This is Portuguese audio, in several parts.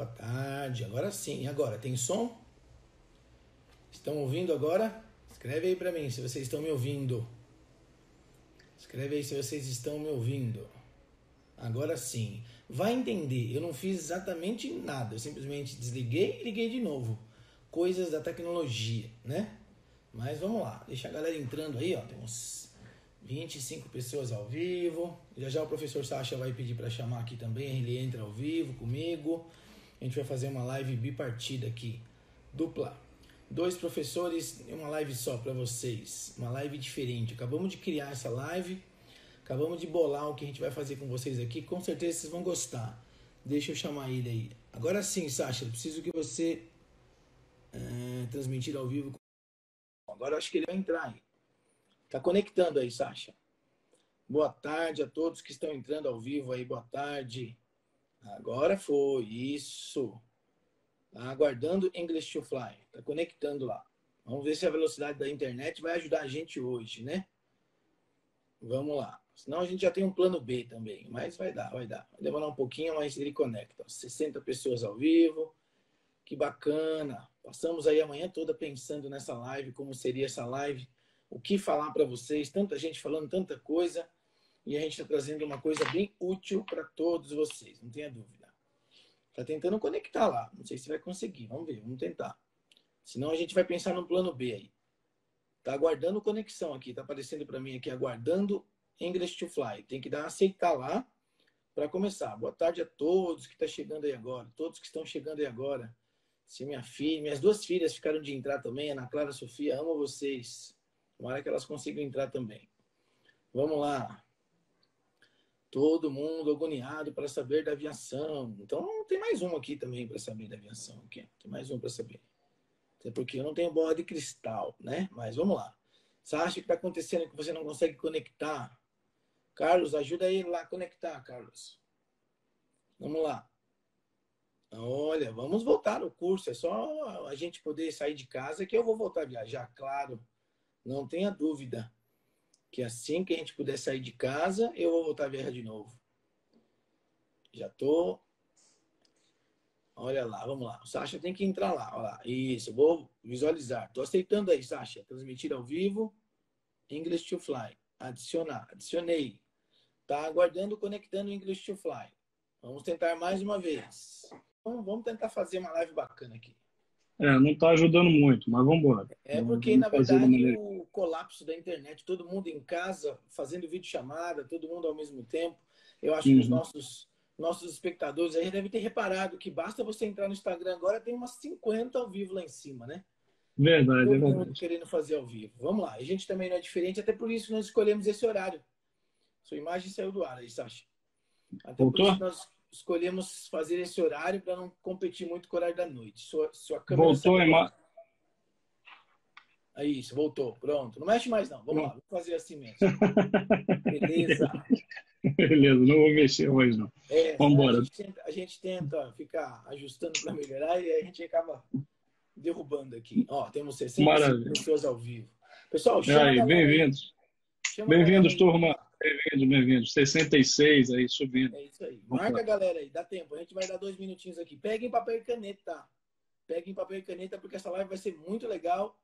boa tarde. Agora sim, agora tem som? Estão ouvindo agora? Escreve aí pra mim se vocês estão me ouvindo. Escreve aí se vocês estão me ouvindo. Agora sim. Vai entender, eu não fiz exatamente nada. Eu simplesmente desliguei e liguei de novo. Coisas da tecnologia, né? Mas vamos lá, deixa a galera entrando aí, ó. Tem uns 25 pessoas ao vivo. Já o professor Sacha vai pedir para chamar aqui também. Ele entra ao vivo comigo. A gente vai fazer uma live bipartida aqui, dupla. 2 professores em uma live só para vocês. Uma live diferente. Acabamos de criar essa live. Acabamos de bolar o que a gente vai fazer com vocês aqui. Com certeza vocês vão gostar. Deixa eu chamar ele aí. Agora sim, Sacha, eu preciso que você transmitir ao vivo. Agora eu acho que ele vai entrar aí. Tá conectando aí, Sacha. Boa tarde a todos que estão entrando ao vivo aí. Boa tarde. Agora foi. Isso. Tá aguardando English to Fly. Tá conectando lá. Vamos ver se a velocidade da internet vai ajudar a gente hoje, né? Vamos lá. Senão a gente já tem um plano B também. Mas vai dar, vai dar. Vai demorar um pouquinho, mas ele conecta. 60 pessoas ao vivo. Que bacana. Passamos aí a manhã toda pensando nessa live, como seria essa live, o que falar para vocês, tanta gente falando tanta coisa, e a gente está trazendo uma coisa bem útil para todos vocês, não tenha dúvida. Está tentando conectar lá, não sei se vai conseguir, vamos ver, vamos tentar. Senão a gente vai pensar no plano B aí. Está aguardando conexão aqui, está aparecendo para mim aqui, aguardando English to Fly. Tem que dar aceitar lá para começar. Boa tarde a todos que estão chegando aí agora, todos que estão chegando aí agora. Se minha filha, minhas 2 filhas ficaram de entrar também, Ana Clara e Sofia, amo vocês. Tomara que elas consigam entrar também. Vamos lá. Todo mundo agoniado para saber da aviação. Então tem mais um aqui também para saber da aviação. Aqui. Tem mais um para saber. Até porque eu não tenho bola de cristal, né? Mas vamos lá. Você acha que está acontecendo que você não consegue conectar? Carlos, ajuda ele lá a conectar, Carlos. Vamos lá. Olha, vamos voltar no curso. É só a gente poder sair de casa que eu vou voltar a viajar, claro. Não tenha dúvida que assim que a gente puder sair de casa, eu vou voltar a viajar de novo. Já tô. Olha lá, vamos lá. O Sacha tem que entrar lá. Olha lá. Isso, vou visualizar. Tô aceitando aí, Sacha. Transmitir ao vivo. English to Fly. Adicionar. Adicionei. Tá aguardando, conectando English to Fly. Vamos tentar mais uma vez. Vamos tentar fazer uma live bacana aqui. Não está ajudando muito, mas vamos embora. É porque, Vamos na fazer da verdade, maneira. o colapso da internet, todo mundo em casa, fazendo videochamada, todo mundo ao mesmo tempo. Eu acho que os Uhum. nossos espectadores aí devem ter reparado que basta você entrar no Instagram agora, tem umas 50 ao vivo lá em cima, né? Verdade, é Todo mundo verdade. querendo fazer ao vivo. Vamos lá, a gente também não é diferente, até por isso nós escolhemos esse horário. Sua imagem saiu do ar aí, Sacha. Até por isso Voltou? nós escolhemos fazer esse horário para não competir muito com o horário da noite. Sua câmera Voltou saiu a do ar. imagem. Aí, isso, voltou. Pronto. Não mexe mais, não. Vamos lá, Pronto. vamos fazer assim mesmo. Beleza. Beleza, não vou mexer hoje, não. Vamos Senão embora. a gente tenta ficar ajustando para melhorar e aí a gente acaba derrubando aqui. Ó, temos 65 Maravilha. pessoas ao vivo. Pessoal, E chama a aí, galera aí. bem-vindos. Chama a galera Bem-vindos, aí. Vamos turma. lá. Bem-vindos, bem-vindos. 66 aí, subindo. É isso aí. Vamos Marca lá. a galera aí. Dá tempo. A gente vai dar 2 minutinhos aqui. Peguem papel e caneta, tá? Peguem papel e caneta porque essa live vai ser muito legal.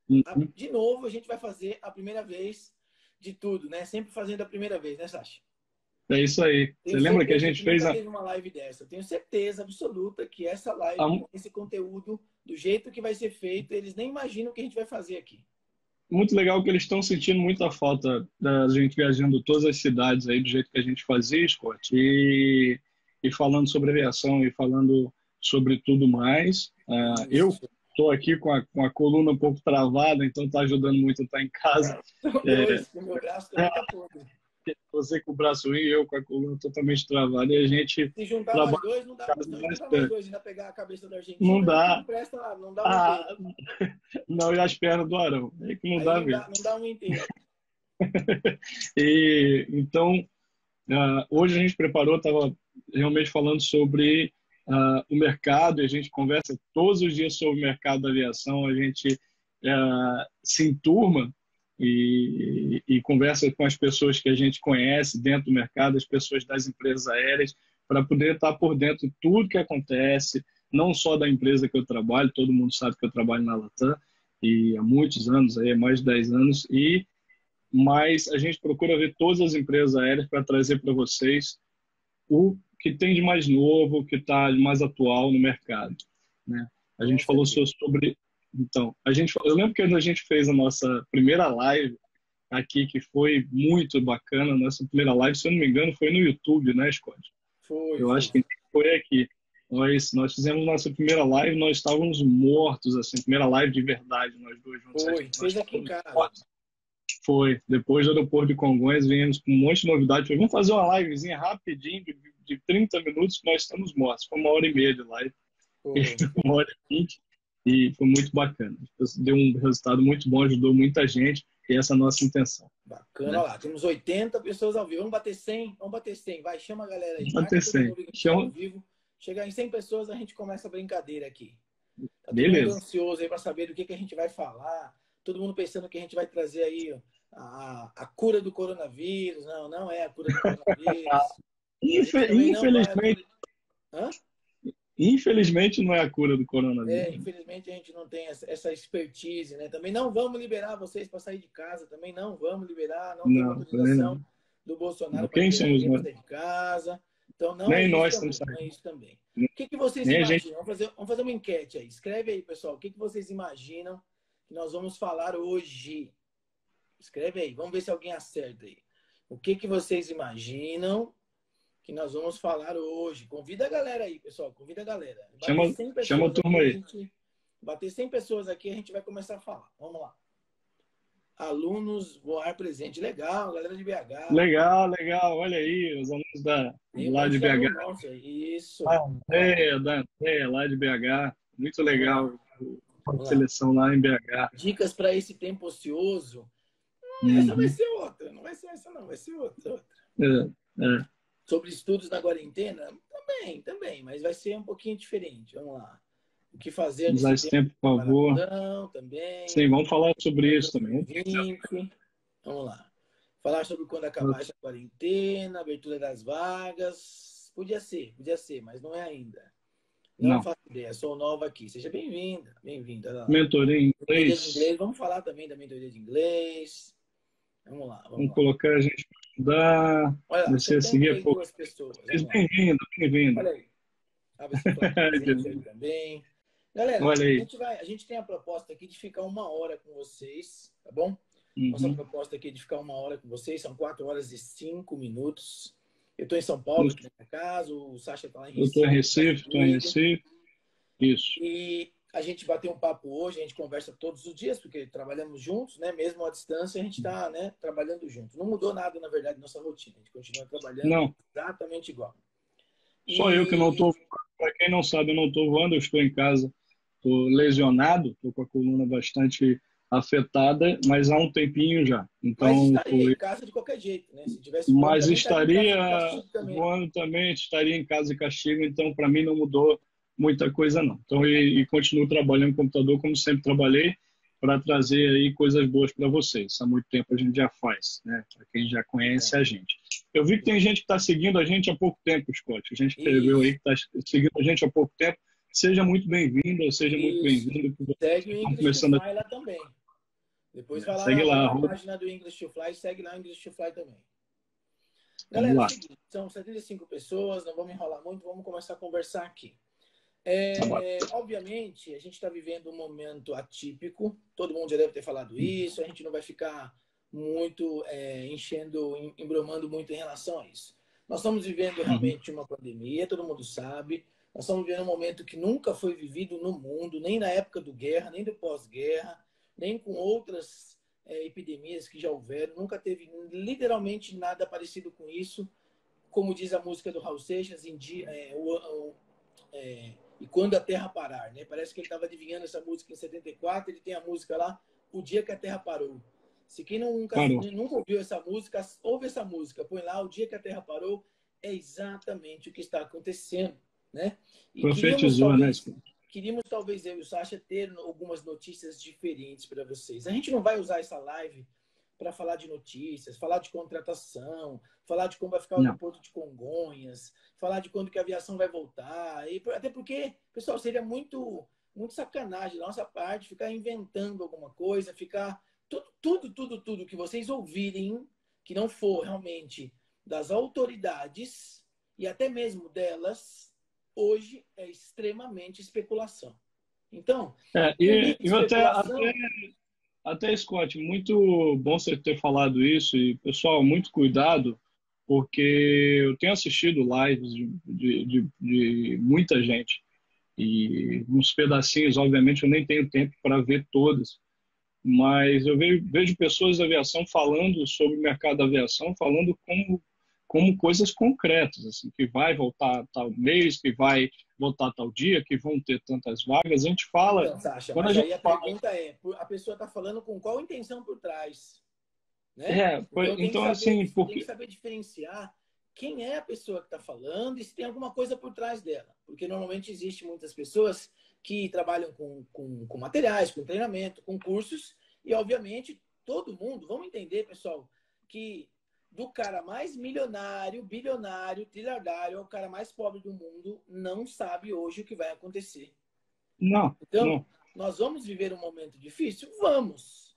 Uhum. De novo, a gente vai fazer a primeira vez de tudo, né? Sempre fazendo a primeira vez, né, Sasha? É isso aí. Você Tenho lembra que a certeza gente que fez nunca teve uma live dessa. Eu tenho certeza absoluta que essa live, a- com esse conteúdo, do jeito que vai ser feito, eles nem imaginam o que a gente vai fazer aqui. muito legal que eles estão sentindo muita falta da gente viajando todas as cidades aí do jeito que a gente fazia, Scott, e falando sobre aviação e falando sobre tudo mais. Eu Isso. estou aqui com a coluna um pouco travada, então está ajudando muito a estar em casa. O meu braço também tá podre. Você com o braço ruim e eu com a coluna totalmente travada, e a gente Se juntar nós trabalha dois, não dá. em casa Se juntar nós bastante. dois e ainda pegar a cabeça da Não Argentina, a gente não dá. presta lá, não dá um inteiro. Ah, não, e as pernas do Arão. É que não Aí dá mesmo. não dá um inteiro. E então, hoje a gente preparou, estava realmente falando sobre o mercado, e a gente conversa todos os dias sobre o mercado da aviação, a gente se enturma e conversa com as pessoas que a gente conhece dentro do mercado, as pessoas das empresas aéreas, para poder estar por dentro de tudo que acontece, não só da empresa que eu trabalho, todo mundo sabe que eu trabalho na Latam, e há muitos anos, aí, há mais de 10 anos, mas a gente procura ver todas as empresas aéreas para trazer para vocês o que tem de mais novo, o que está de mais atual no mercado, né? A Com gente falou certeza. sobre... Então, eu lembro que quando a gente fez a nossa primeira live aqui, que foi muito bacana, a nossa primeira live, se eu não me engano, foi no YouTube, né, Scott? Foi, Eu foi. acho que foi aqui. Nós fizemos nossa primeira live, nós estávamos mortos, assim, primeira live de verdade, nós dois juntos, Foi. nós Fez aqui em estávamos casa. mortos. Foi. Depois do aeroporto de Congonhas, viemos com um monte de novidade. Falei, vamos fazer uma livezinha rapidinho, de 30 minutos, que nós estamos mortos. Foi 1h30 de live, Foi. 1h20, e foi muito bacana. Deu um resultado muito bom, ajudou muita gente, e essa é a nossa intenção, Bacana. né? Olha lá, temos 80 pessoas ao vivo. Vamos bater 100? Vamos bater 100. Vai, chama a galera aí. Pode ter Marca todo 100. mundo que está ao Chama... vivo. Chegar em 100 pessoas, a gente começa a brincadeira aqui. Tá todo mundo Beleza. ansioso aí para saber do que a gente vai falar. Todo mundo pensando que a gente vai trazer aí a cura do coronavírus. Não, não é a cura do coronavírus. A gente também não vai... Infelizmente, Hã? infelizmente não é a cura do coronavírus. Infelizmente a gente não tem essa expertise, né? Também não vamos liberar vocês para sair de casa, também não vamos liberar, não temos Não, também autorização não. do Bolsonaro para Quem liberar somos ninguém para nós? sair de casa. Então não é Nem isso nós também, estamos não é saindo. isso também. O que vocês Nem a gente. imaginam? Vamos fazer uma enquete aí. Escreve aí, pessoal. O que vocês imaginam que nós vamos falar hoje? Escreve aí. Vamos ver se alguém acerta aí. O que vocês imaginam que nós vamos falar hoje? Convida a galera aí, pessoal. Convida a galera. Bater 100 Chama a pessoas turma aqui, aí. bater 100 pessoas aqui, a gente vai começar a falar. Vamos lá. Alunos voar presente. Legal, galera de BH. Legal, legal. Olha aí, os alunos Tem um lá monte de de BH. aluno nosso aí. Isso. Da Andréia, lá de BH. Muito legal. A Vamos lá. seleção lá em BH. Dicas para esse tempo ocioso. Essa vai Uhum. ser outra. Não vai ser essa, não. Vai ser outra. É. Sobre estudos na quarentena? Também. Mas vai ser um pouquinho diferente. Vamos lá. O que fazer Usar nesse esse tempo tempo, por favor. também. Sim, vamos falar sobre isso também. 2020. Vamos lá. Falar sobre quando acabar essa quarentena, abertura das vagas. Podia ser, mas não é ainda. Não faço ideia, sou nova aqui. Seja bem-vinda, bem-vinda. Mentoria em Mentoria de inglês. inglês. Vamos falar também da mentoria de inglês. Vamos lá. Vamos colocar a gente para ajudar. Olha lá, Comecei a seguir a pouco. 72 pessoas. Bem-vindo, bem-vindo. Olha aí. Abre esse presente aí também. Galera, Olha aí. a gente tem a proposta aqui de ficar 1 hora com vocês, tá bom? Uhum. Nossa proposta aqui é de ficar 1 hora com vocês, são 4 horas e 5 minutos. Eu estou em São Paulo, aqui na minha casa, o Sacha está lá em Recife. Eu estou em Recife. Isso. E a gente bateu um papo hoje, a gente conversa todos os dias, porque trabalhamos juntos, né? Mesmo à distância, a gente está, né, trabalhando junto. Não mudou nada, na verdade, nossa rotina. A gente continua trabalhando exatamente igual. Só eu que não estou. Para quem não sabe, eu não estou voando, eu estou em casa. Estou lesionado, estou com a coluna bastante afetada, mas há um tempinho já. Então, mas estaria em casa de qualquer jeito, né? Se tivesse voando, mas também, estaria voando também, estaria em casa de castigo, então para mim não mudou muita coisa não. Então, e continuo trabalhando no computador como sempre trabalhei, para trazer aí coisas boas para vocês. Há muito tempo a gente já faz, né? Para quem já conhece a gente. Eu vi que tem gente que está seguindo a gente há pouco tempo, Scott. A gente escreveu aí que está seguindo a gente há pouco tempo. Seja muito bem-vinda, seja muito bem-vindo. Segue o English to Fly lá também. Depois vai lá, segue lá na página do English to Fly, segue lá o English to Fly também. Galera, é o seguinte, são 75 pessoas, não vamos enrolar muito, vamos começar a conversar aqui. Obviamente, a gente está vivendo um momento atípico, todo mundo já deve ter falado isso, a gente não vai ficar muito embromando muito em relação a isso. Nós estamos vivendo realmente uma pandemia, todo mundo sabe, nós estamos vivendo um momento que nunca foi vivido no mundo, nem na época do guerra, nem do pós-guerra, nem com outras epidemias que já houveram, nunca teve literalmente nada parecido com isso, como diz a música do Raul Seixas, e quando a Terra parar, né? Parece que ele estava adivinhando essa música em 74, ele tem a música lá, O Dia que a Terra Parou. Se quem nunca ouviu essa música, ouve essa música, põe lá, O Dia que a Terra Parou, é exatamente o que está acontecendo, né? E profetizou, né? Queríamos talvez eu e o Sacha ter algumas notícias diferentes para vocês. A gente não vai usar essa live para falar de notícias, falar de contratação, falar de como vai ficar o Não. aeroporto de Congonhas, falar de quando que a aviação vai voltar. E, até porque, pessoal, seria muito sacanagem da nossa parte ficar inventando alguma coisa, ficar tudo que vocês ouvirem que não for realmente das autoridades e até mesmo delas, hoje é extremamente especulação. Então, E eu especulação. até, Scott, muito bom você ter falado isso. E, pessoal, muito cuidado, porque eu tenho assistido lives de muita gente. E uns pedacinhos, obviamente, eu nem tenho tempo para ver todas. Mas eu vejo pessoas da aviação falando sobre o mercado da aviação, falando como coisas concretas, assim, que vai voltar tal mês, que vai voltar tal dia, que vão ter tantas vagas. A gente fala, Então, Sasha, quando a mas aí gente a fala, pergunta é, a pessoa está falando com qual intenção por trás, né? Então então assim, tem que porque saber diferenciar quem é a pessoa que está falando e se tem alguma coisa por trás dela. Porque normalmente existe muitas pessoas que trabalham com materiais, com treinamento, com cursos, e obviamente todo mundo, vamos entender, pessoal, que do cara mais milionário, bilionário, trilhardário ao cara mais pobre do mundo, não sabe hoje o que vai acontecer. não, Então, não, nós vamos viver um momento difícil? Vamos.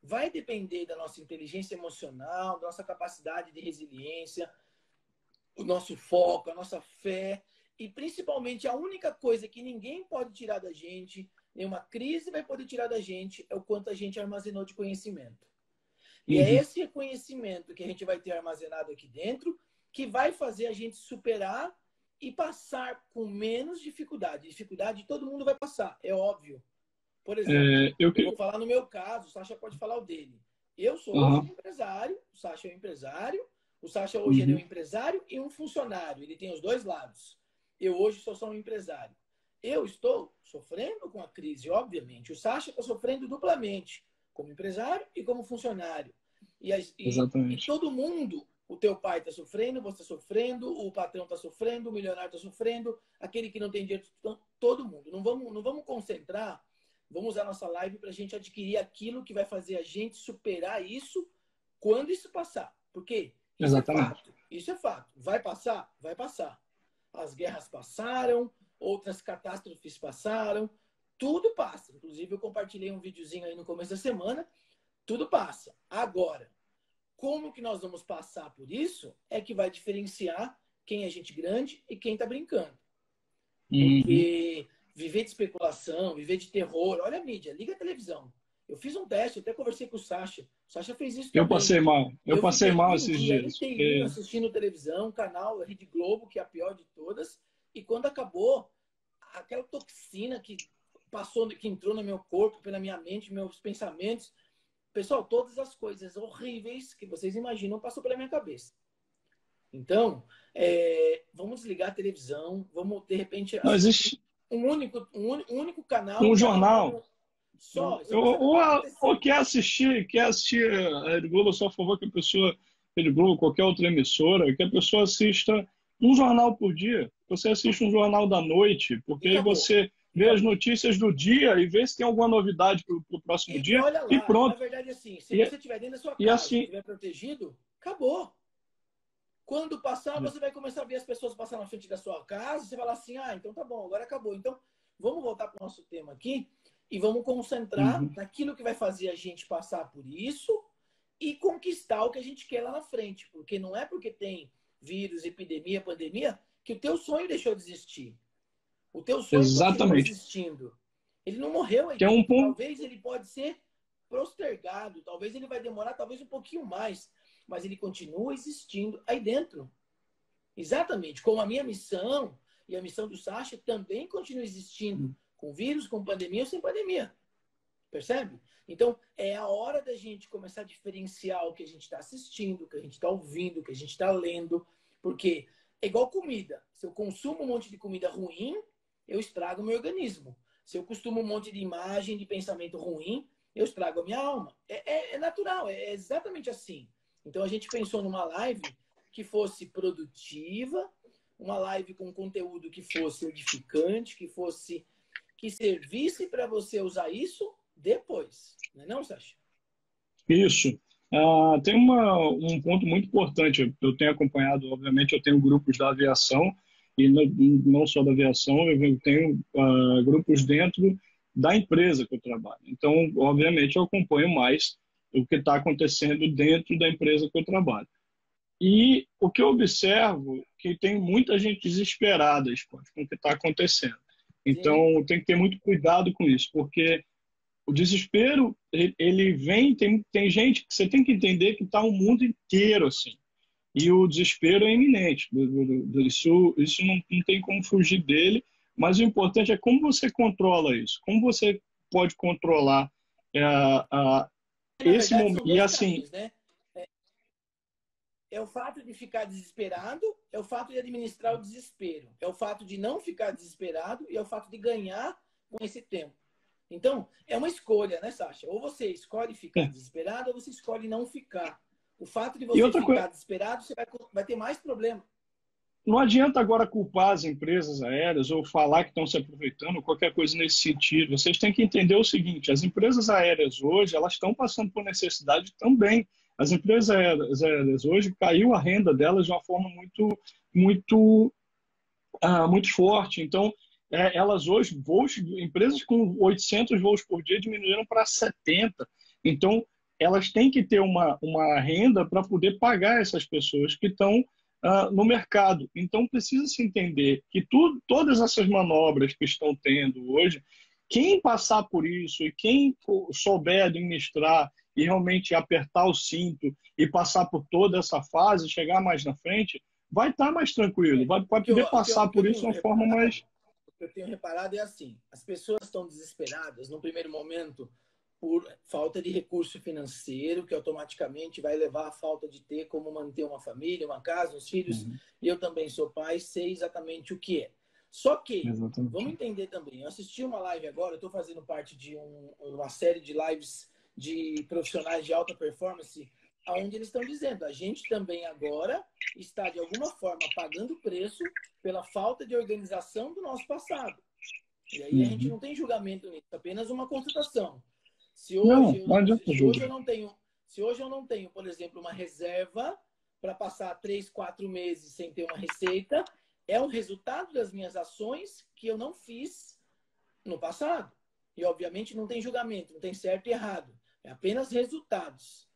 Vai depender da nossa inteligência emocional, da nossa capacidade de resiliência, o nosso foco, a nossa fé e principalmente a única coisa que ninguém pode tirar da gente, nenhuma crise vai poder tirar da gente, é o quanto a gente armazenou de conhecimento. E é uhum, esse conhecimento que a gente vai ter armazenado aqui dentro que vai fazer a gente superar e passar com menos dificuldade. Dificuldade todo mundo vai passar, é óbvio. Por exemplo, eu eu que, vou falar no meu caso, o Sasha pode falar o dele. Eu sou hoje um uhum, empresário, o Sasha é um empresário, o Sasha hoje ele é um uhum, empresário e um funcionário, ele tem os dois lados. Eu hoje sou só um empresário. Eu estou sofrendo com a crise, obviamente. O Sasha está sofrendo duplamente, como empresário e como funcionário. E exatamente, todo mundo, o teu pai está sofrendo, você está sofrendo, o patrão está sofrendo, o milionário está sofrendo, aquele que não tem dinheiro, todo mundo. Não vamos concentrar. Vamos usar nossa live para a gente adquirir aquilo que vai fazer a gente superar isso quando isso passar. Porque isso é exatamente. fato. Isso é fato. Vai passar? Vai passar. As guerras passaram, outras catástrofes passaram, tudo passa. Inclusive, eu compartilhei um videozinho aí no começo da semana. Tudo passa. Agora, como que nós vamos passar por isso é que vai diferenciar quem é gente grande e quem está brincando. Uhum. Porque viver de especulação, viver de terror, olha a mídia, liga a televisão. Eu fiz um teste, até conversei com o Sasha. O Sasha fez isso também. Eu Eu passei fiquei mal um esses dia dias. inteirinho assistindo televisão, canal Rede Globo, que é a pior de todas. E quando acabou, aquela toxina que passou, que entrou no meu corpo, pela minha mente, meus pensamentos. Pessoal, todas as coisas horríveis que vocês imaginam passou pela minha cabeça. Então, vamos desligar a televisão, vamos, de repente, Não assistir existe um único canal um que está jornal. falando só. Você não sabe o que Ou, vai ou acontecer. quer assistir a Rede Globo, eu só a favor que a pessoa, Rede Globo, qualquer outra emissora, que a pessoa assista um jornal por dia. Você assiste um jornal da noite, E porque aí acabou. você E vê as acabou. notícias do dia e vê se tem alguma novidade para o próximo E dia olha e lá, na pronto. verdade, assim, se E, você estiver dentro da sua e casa, assim, estiver protegido, acabou. Quando passar, você vai começar a ver as pessoas passar na frente da sua casa, você vai falar assim, ah, então tá bom, agora acabou. Então, vamos voltar para o nosso tema aqui e vamos concentrar uhum, naquilo que vai fazer a gente passar por isso e conquistar o que a gente quer lá na frente. Porque não é porque tem vírus, epidemia, pandemia, que o teu sonho deixou de existir. O teu sonho continua exatamente. existindo. Ele não morreu aí Que é um dentro. ponto. Talvez ele pode ser postergado, talvez ele vai demorar, talvez um pouquinho mais, mas ele continua existindo aí dentro. Exatamente, como a minha missão e a missão do Sasha também continua existindo, com vírus, com pandemia ou sem pandemia. Percebe? Então, é a hora da gente começar a diferenciar o que a gente está assistindo, o que a gente está ouvindo, o que a gente está lendo, porque é igual comida. Se eu consumo um monte de comida ruim, eu estrago o meu organismo. Se eu costumo um monte de imagem, de pensamento ruim, eu estrago a minha alma. É natural, é exatamente assim. Então, a gente pensou numa live que fosse produtiva, uma live com conteúdo que fosse edificante, que servisse para você usar isso depois. Não é não, Sasha? Isso. Tem um ponto muito importante. Eu tenho acompanhado, obviamente, eu tenho grupos da aviação, e não só da aviação, eu tenho grupos dentro da empresa que eu trabalho. Então, obviamente, eu acompanho mais o que está acontecendo dentro da empresa que eu trabalho. E o que eu observo que tem muita gente desesperada, Scott, com o que está acontecendo. Sim, Então, tem que ter muito cuidado com isso, porque o desespero, ele vem, tem gente que você tem que entender que está o mundo inteiro assim. E o desespero é iminente. Isso não tem como fugir dele, mas o importante é como você controla isso. Como você pode controlar é, na esse verdade, momento. são E dois assim, caminhos, né? É o fato de ficar desesperado, é o fato de administrar o desespero, é o fato de não ficar desesperado e é o fato de ganhar com esse tempo. Então, é uma escolha, né, Sasha? Ou você escolhe ficar é. desesperado ou você escolhe não ficar. O fato de E você outra coisa, ficar desesperado, você vai ter mais problema. não adianta agora culpar as empresas aéreas ou falar que estão se aproveitando, qualquer coisa nesse sentido. Vocês têm que entender o seguinte: as empresas aéreas hoje elas estão passando por necessidade também. As empresas aéreas hoje caiu a renda delas de uma forma muito, muito forte. Então, elas hoje, empresas com 800 voos por dia diminuíram para 70. Então, elas têm que ter uma renda para poder pagar essas pessoas que estão no mercado. Então, precisa se entender que todas essas manobras que estão tendo hoje, quem passar por isso e quem souber administrar e realmente apertar o cinto e passar por toda essa fase, chegar mais na frente, vai estar mais tranquilo, vai poder passar O que eu por isso tenho de uma forma mais. reparado, o que eu tenho reparado é assim: as pessoas estão desesperadas no primeiro momento por falta de recurso financeiro, que automaticamente vai levar à falta de ter como manter uma família, uma casa, uns filhos. Uhum, E eu também sou pai, sei exatamente o que é. Só que, vamos exatamente. entender também, eu assisti uma live agora, eu estou fazendo parte de uma série de lives de profissionais de alta performance, onde eles estão dizendo, a gente também agora está, de alguma forma, pagando preço pela falta de organização do nosso passado. E aí a gente Uhum. não tem julgamento nisso, apenas uma constatação. Se hoje Não, eu não não, adianta se hoje eu julgar. não tenho, se hoje eu não tenho, por exemplo, uma reserva para passar 3, 4 meses sem ter uma receita, é um resultado das minhas ações que eu não fiz no passado. E obviamente não tem julgamento, não tem certo e errado, é apenas resultados.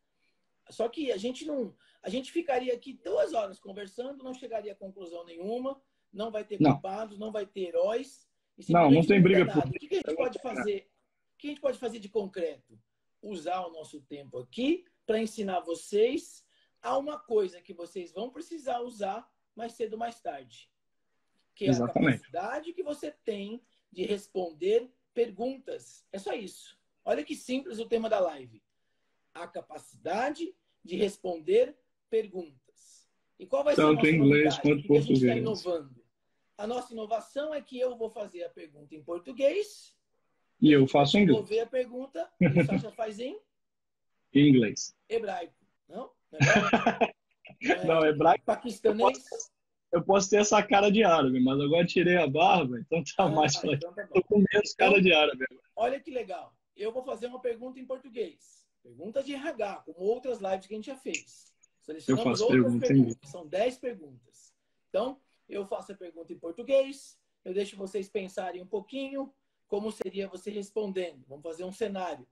Só que a gente ficaria aqui 2 horas conversando, não chegaria a conclusão nenhuma, não vai ter Não, culpados, não vai ter heróis e não simplesmente não tem muda briga por nada. O isso. que que a gente pode fazer? O que a gente pode fazer de concreto? Usar o nosso tempo aqui para ensinar vocês a uma coisa que vocês vão precisar usar mais cedo ou mais tarde, que é a Exatamente. capacidade que você tem de responder perguntas. É só isso. Olha que simples o tema da live, a capacidade de responder perguntas. E qual vai ser a Tanto em nossa inglês novidade? O quanto que a gente está português. inovando? A nossa inovação é que eu vou fazer a pergunta em português e E a eu gente vai faço em inglês. desenvolver a pergunta e o Sasha faz em Em inglês. hebraico. Não? Não é bom? Não Não, é hebraico, eu posso, paquistanês? eu posso ter essa cara de árabe, mas agora tirei a barba, então tá mais Ah, pra. então tá Tô bom. com menos cara Então, de árabe agora. olha que legal. Eu vou fazer uma pergunta em português. Pergunta de RH, como outras lives que a gente já fez. Eu Selecionamos faço outras pergunta em inglês. perguntas. São 10 perguntas. Então, eu faço a pergunta em português. Eu deixo vocês pensarem um pouquinho como seria você respondendo. Vamos fazer um cenário.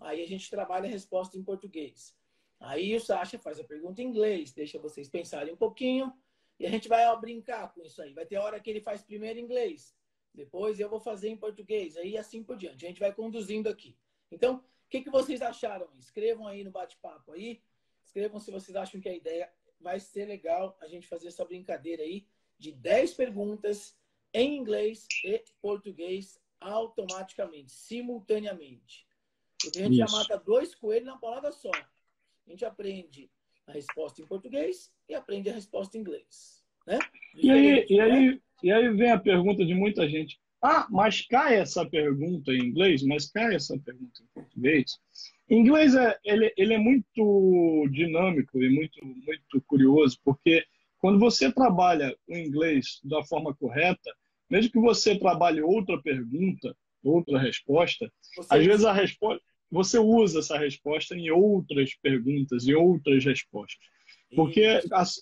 Aí a gente trabalha a resposta em português. Aí o Sasha faz a pergunta em inglês, deixa vocês pensarem um pouquinho. E a gente vai brincar com isso aí. Vai ter hora que ele faz primeiro em inglês, depois eu vou fazer em português, aí assim por diante. A gente vai conduzindo aqui. Então, o que vocês acharam? Escrevam aí no bate-papo aí. Escrevam se vocês acham que a ideia vai ser legal a gente fazer essa brincadeira aí de 10 perguntas em inglês e português automaticamente, simultaneamente. Porque a gente já Isso. mata 2 coelhos na palavra só. A gente aprende a resposta em português e aprende a resposta em inglês. Né? E aí, Diferente, e não é? aí, e aí vem a pergunta de muita gente. Ah, mas cai essa pergunta em inglês, mas cai essa pergunta em português. Em inglês, ele é muito dinâmico e muito curioso, porque quando você trabalha o inglês da forma correta, mesmo que você trabalhe outra pergunta, outra resposta, Você às vezes usa. a resposta. você usa essa resposta em outras perguntas e outras respostas. Porque,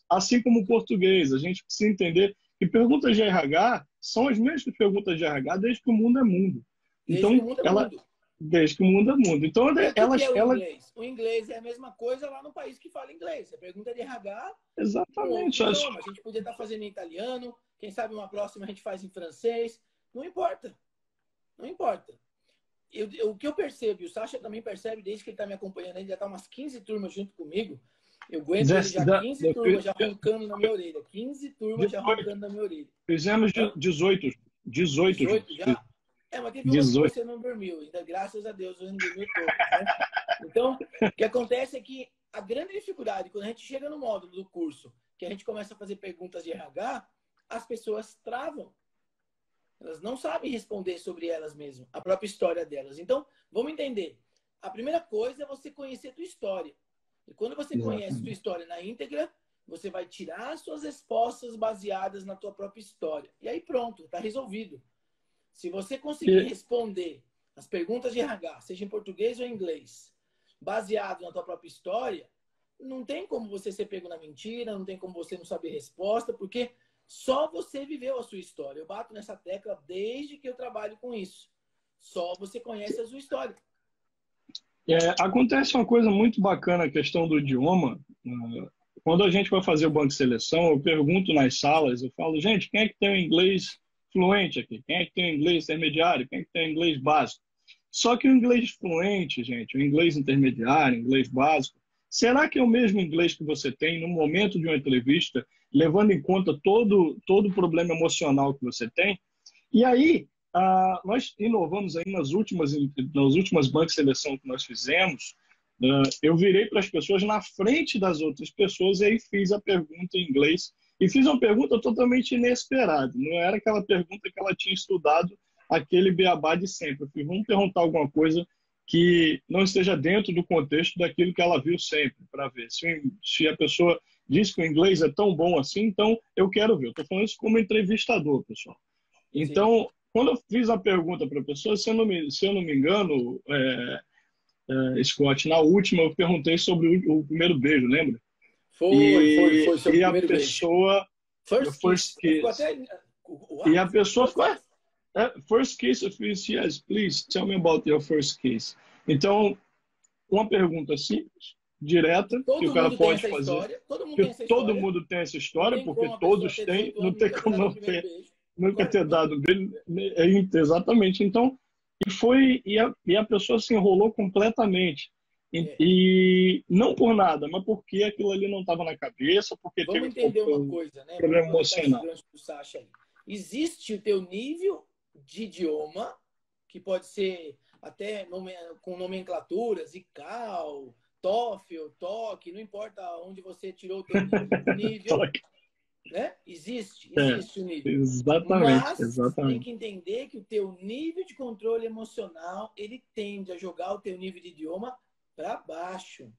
assim como o português, a gente precisa entender que perguntas de RH são as mesmas perguntas de RH desde que o mundo é mundo. Desde que o Então, mundo é mundo. desde que o mundo é mundo. Então, E o que é o inglês? O inglês é a mesma coisa lá no país que fala inglês. É pergunta de RH com outro exatamente. idioma. A gente podia estar fazendo em italiano, quem sabe uma próxima a gente faz em francês. Não importa. Não importa. O que eu percebo, e o Sasha também percebe, desde que ele está me acompanhando, ele já está umas 15 turmas junto comigo. Eu aguento ele já 15 turmas já roncando na minha orelha. 15 turmas já roncando na minha orelha. Fizemos 18. 18 já? Mas teve uma que 18. você não dormiu. Ainda, graças a Deus, você não dormiu todas, né? Então, o que acontece é que a grande dificuldade, quando a gente chega no módulo do curso, que a gente começa a fazer perguntas de RH, as pessoas travam. Elas não sabem responder sobre elas mesmas, a própria história delas. Então, vamos entender. A primeira coisa é você conhecer a tua história. E quando você conhece a tua história na íntegra, você vai tirar suas respostas baseadas na tua própria história. E aí pronto, está resolvido. Se você conseguir responder as perguntas de RH, seja em português ou em inglês, baseado na tua própria história, não tem como você ser pego na mentira, não tem como você não saber resposta, porque só você viveu a sua história. Eu bato nessa tecla desde que eu trabalho com isso. Só você conhece a sua história. Acontece uma coisa muito bacana, a questão do idioma. Quando a gente vai fazer o banco de seleção, eu pergunto nas salas, eu falo, gente, quem é que tem o inglês fluente aqui? Quem é que tem o inglês intermediário? Quem é que tem o inglês básico? Só que o inglês fluente, gente, o inglês intermediário, o inglês básico, será que é o mesmo inglês que você tem no momento de uma entrevista, levando em conta todo o problema emocional que você tem? E aí, nós inovamos aí nas últimas bancos de seleção que nós fizemos. Eu virei para as pessoas na frente das outras pessoas e aí fiz a pergunta em inglês. E fiz uma pergunta totalmente inesperada. Não era aquela pergunta que ela tinha estudado, aquele beabá de sempre. Eu fiz, vamos perguntar alguma coisa que não esteja dentro do contexto daquilo que ela viu sempre, para ver se a pessoa diz que o inglês é tão bom assim, então eu quero ver. Eu estou falando isso como entrevistador, pessoal. Então, sim, quando eu fiz a pergunta para a pessoa, se eu não me engano, Scott, na última eu perguntei sobre o primeiro beijo, lembra? Foi sobre e o a primeiro pessoa, beijo. First kiss. E a pessoa ficou, first kiss, eu fiz, yes, please, tell me about your first kiss. Então, uma pergunta simples, direta, que o cara pode fazer. Todo mundo tem essa história. Todo mundo tem essa história, porque todos têm, não tem como não ter. Nunca ter dado beijo. Exatamente. Então, e a pessoa se enrolou completamente. E não por nada, mas porque aquilo ali não estava na cabeça, porque vamos entender uma coisa, né? Problema emocional. Existe o teu nível de idioma, que pode ser até com nomenclaturas, ICAO, TOEFL, TOEIC, não importa onde você tirou o teu nível, né? Existe o nível. Exatamente, mas exatamente. Tem que entender que o teu nível de controle emocional, ele tende a jogar o teu nível de idioma para baixo.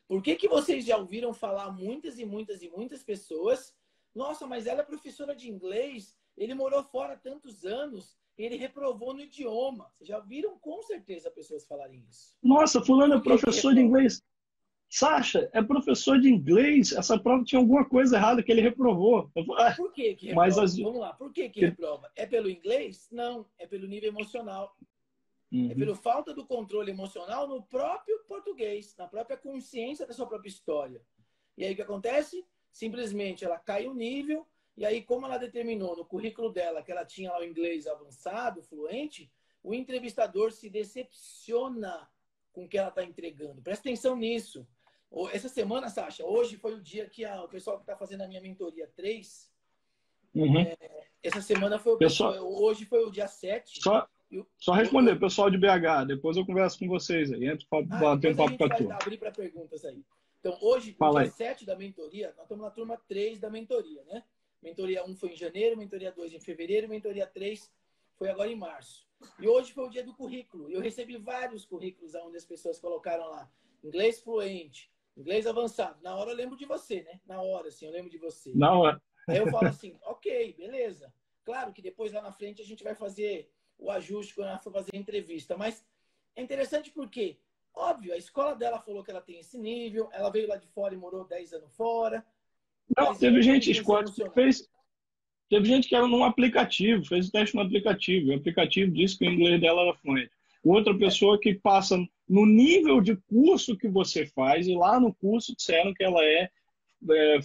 Por que vocês já ouviram falar muitas e muitas e muitas pessoas? Nossa, mas ela é professora de inglês, ele morou fora tantos anos, ele reprovou no idioma. Vocês já viram com certeza pessoas falarem isso. Nossa, fulano é professor de inglês. Sasha, é professor de inglês, essa prova tinha alguma coisa errada que ele reprovou. Por que reprova? Vamos lá, por que reprova? É pelo inglês? Não, é pelo nível emocional. É pela falta do controle emocional no próprio português, na própria consciência da sua própria história. E aí o que acontece? Simplesmente ela cai o nível, e aí como ela determinou no currículo dela que ela tinha lá o inglês avançado, fluente, o entrevistador se decepciona com o que ela está entregando. Presta atenção nisso. Essa semana, Sasha, hoje foi o dia que o pessoal que está fazendo a minha mentoria 3, essa semana foi o pessoal, hoje foi o dia 7. Só responder, pessoal de BH, depois eu converso com vocês aí, entra para bater um papo com a turma. A gente vai abrir para perguntas aí. Então, hoje, no dia 7 da mentoria, nós estamos na turma 3 da mentoria, né? Mentoria 1 foi em janeiro, mentoria 2 em fevereiro, mentoria 3 foi agora em março. E hoje foi o dia do currículo. Eu recebi vários currículos onde as pessoas colocaram lá inglês fluente, inglês avançado. Na hora eu lembro de você, né? Na hora, assim, eu lembro de você. Na hora. Aí eu falo assim, ok, beleza. Claro que depois lá na frente a gente vai fazer o ajuste quando ela for fazer a entrevista. Mas É interessante porque, óbvio, a escola dela falou que ela tem esse nível, ela veio lá de fora e morou 10 anos fora, Não, mas e a teve gente, inteligência Scott, que emocional? fez. Teve gente que era num aplicativo, fez o teste no aplicativo. O aplicativo disse que o inglês dela era fluente. Outra É, pessoa que passa no nível de curso que você faz, e lá no curso disseram que ela é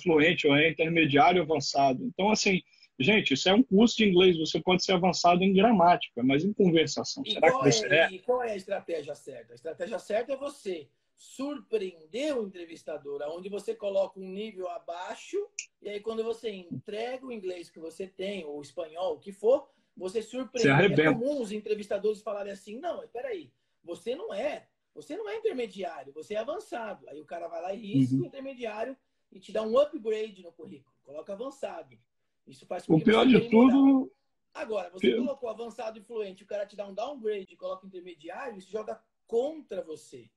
fluente ou é intermediário avançado. Então, assim, gente, isso é um curso de inglês, você pode ser avançado em gramática, mas em conversação, será que você é? e qual é a estratégia certa? A estratégia certa é você surpreender o entrevistador, onde você coloca um nível abaixo, e aí quando você entrega o inglês que você tem, ou o espanhol, o que for, você Você surpreende. É arrebenta. comum os entrevistadores falarem assim, não, espera aí, você não é intermediário, você é avançado. Aí o cara vai lá e risca o Uhum. intermediário e te dá um upgrade no currículo, coloca avançado. Isso faz com O que pior você de ganhe moral. tudo, Agora, você colocou avançado e fluente, o cara te dá um downgrade e coloca intermediário, isso joga contra você.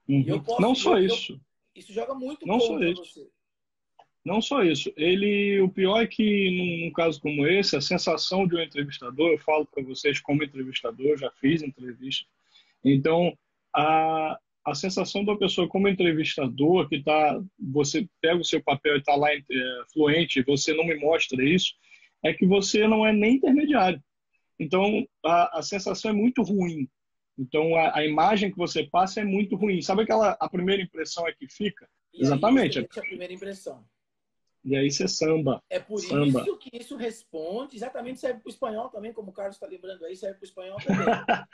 E eu uhum. Não posso, só isso, isso joga muito não só contra isso. você. Não só isso. O pior é que, num caso como esse, a sensação de um entrevistador, eu falo para vocês como entrevistador, já fiz entrevista. Então, a sensação da pessoa como entrevistador, que você pega o seu papel e está lá fluente, e você não me mostra isso, é que você não é nem intermediário. Então, a sensação é muito ruim. Então, a imagem que você passa é muito ruim. Sabe a primeira impressão é que fica? E aí você Exatamente. deixa a primeira impressão. E aí você samba, É por samba. isso que isso responde, exatamente serve para o espanhol também, como o Carlos está lembrando aí, serve para o espanhol também.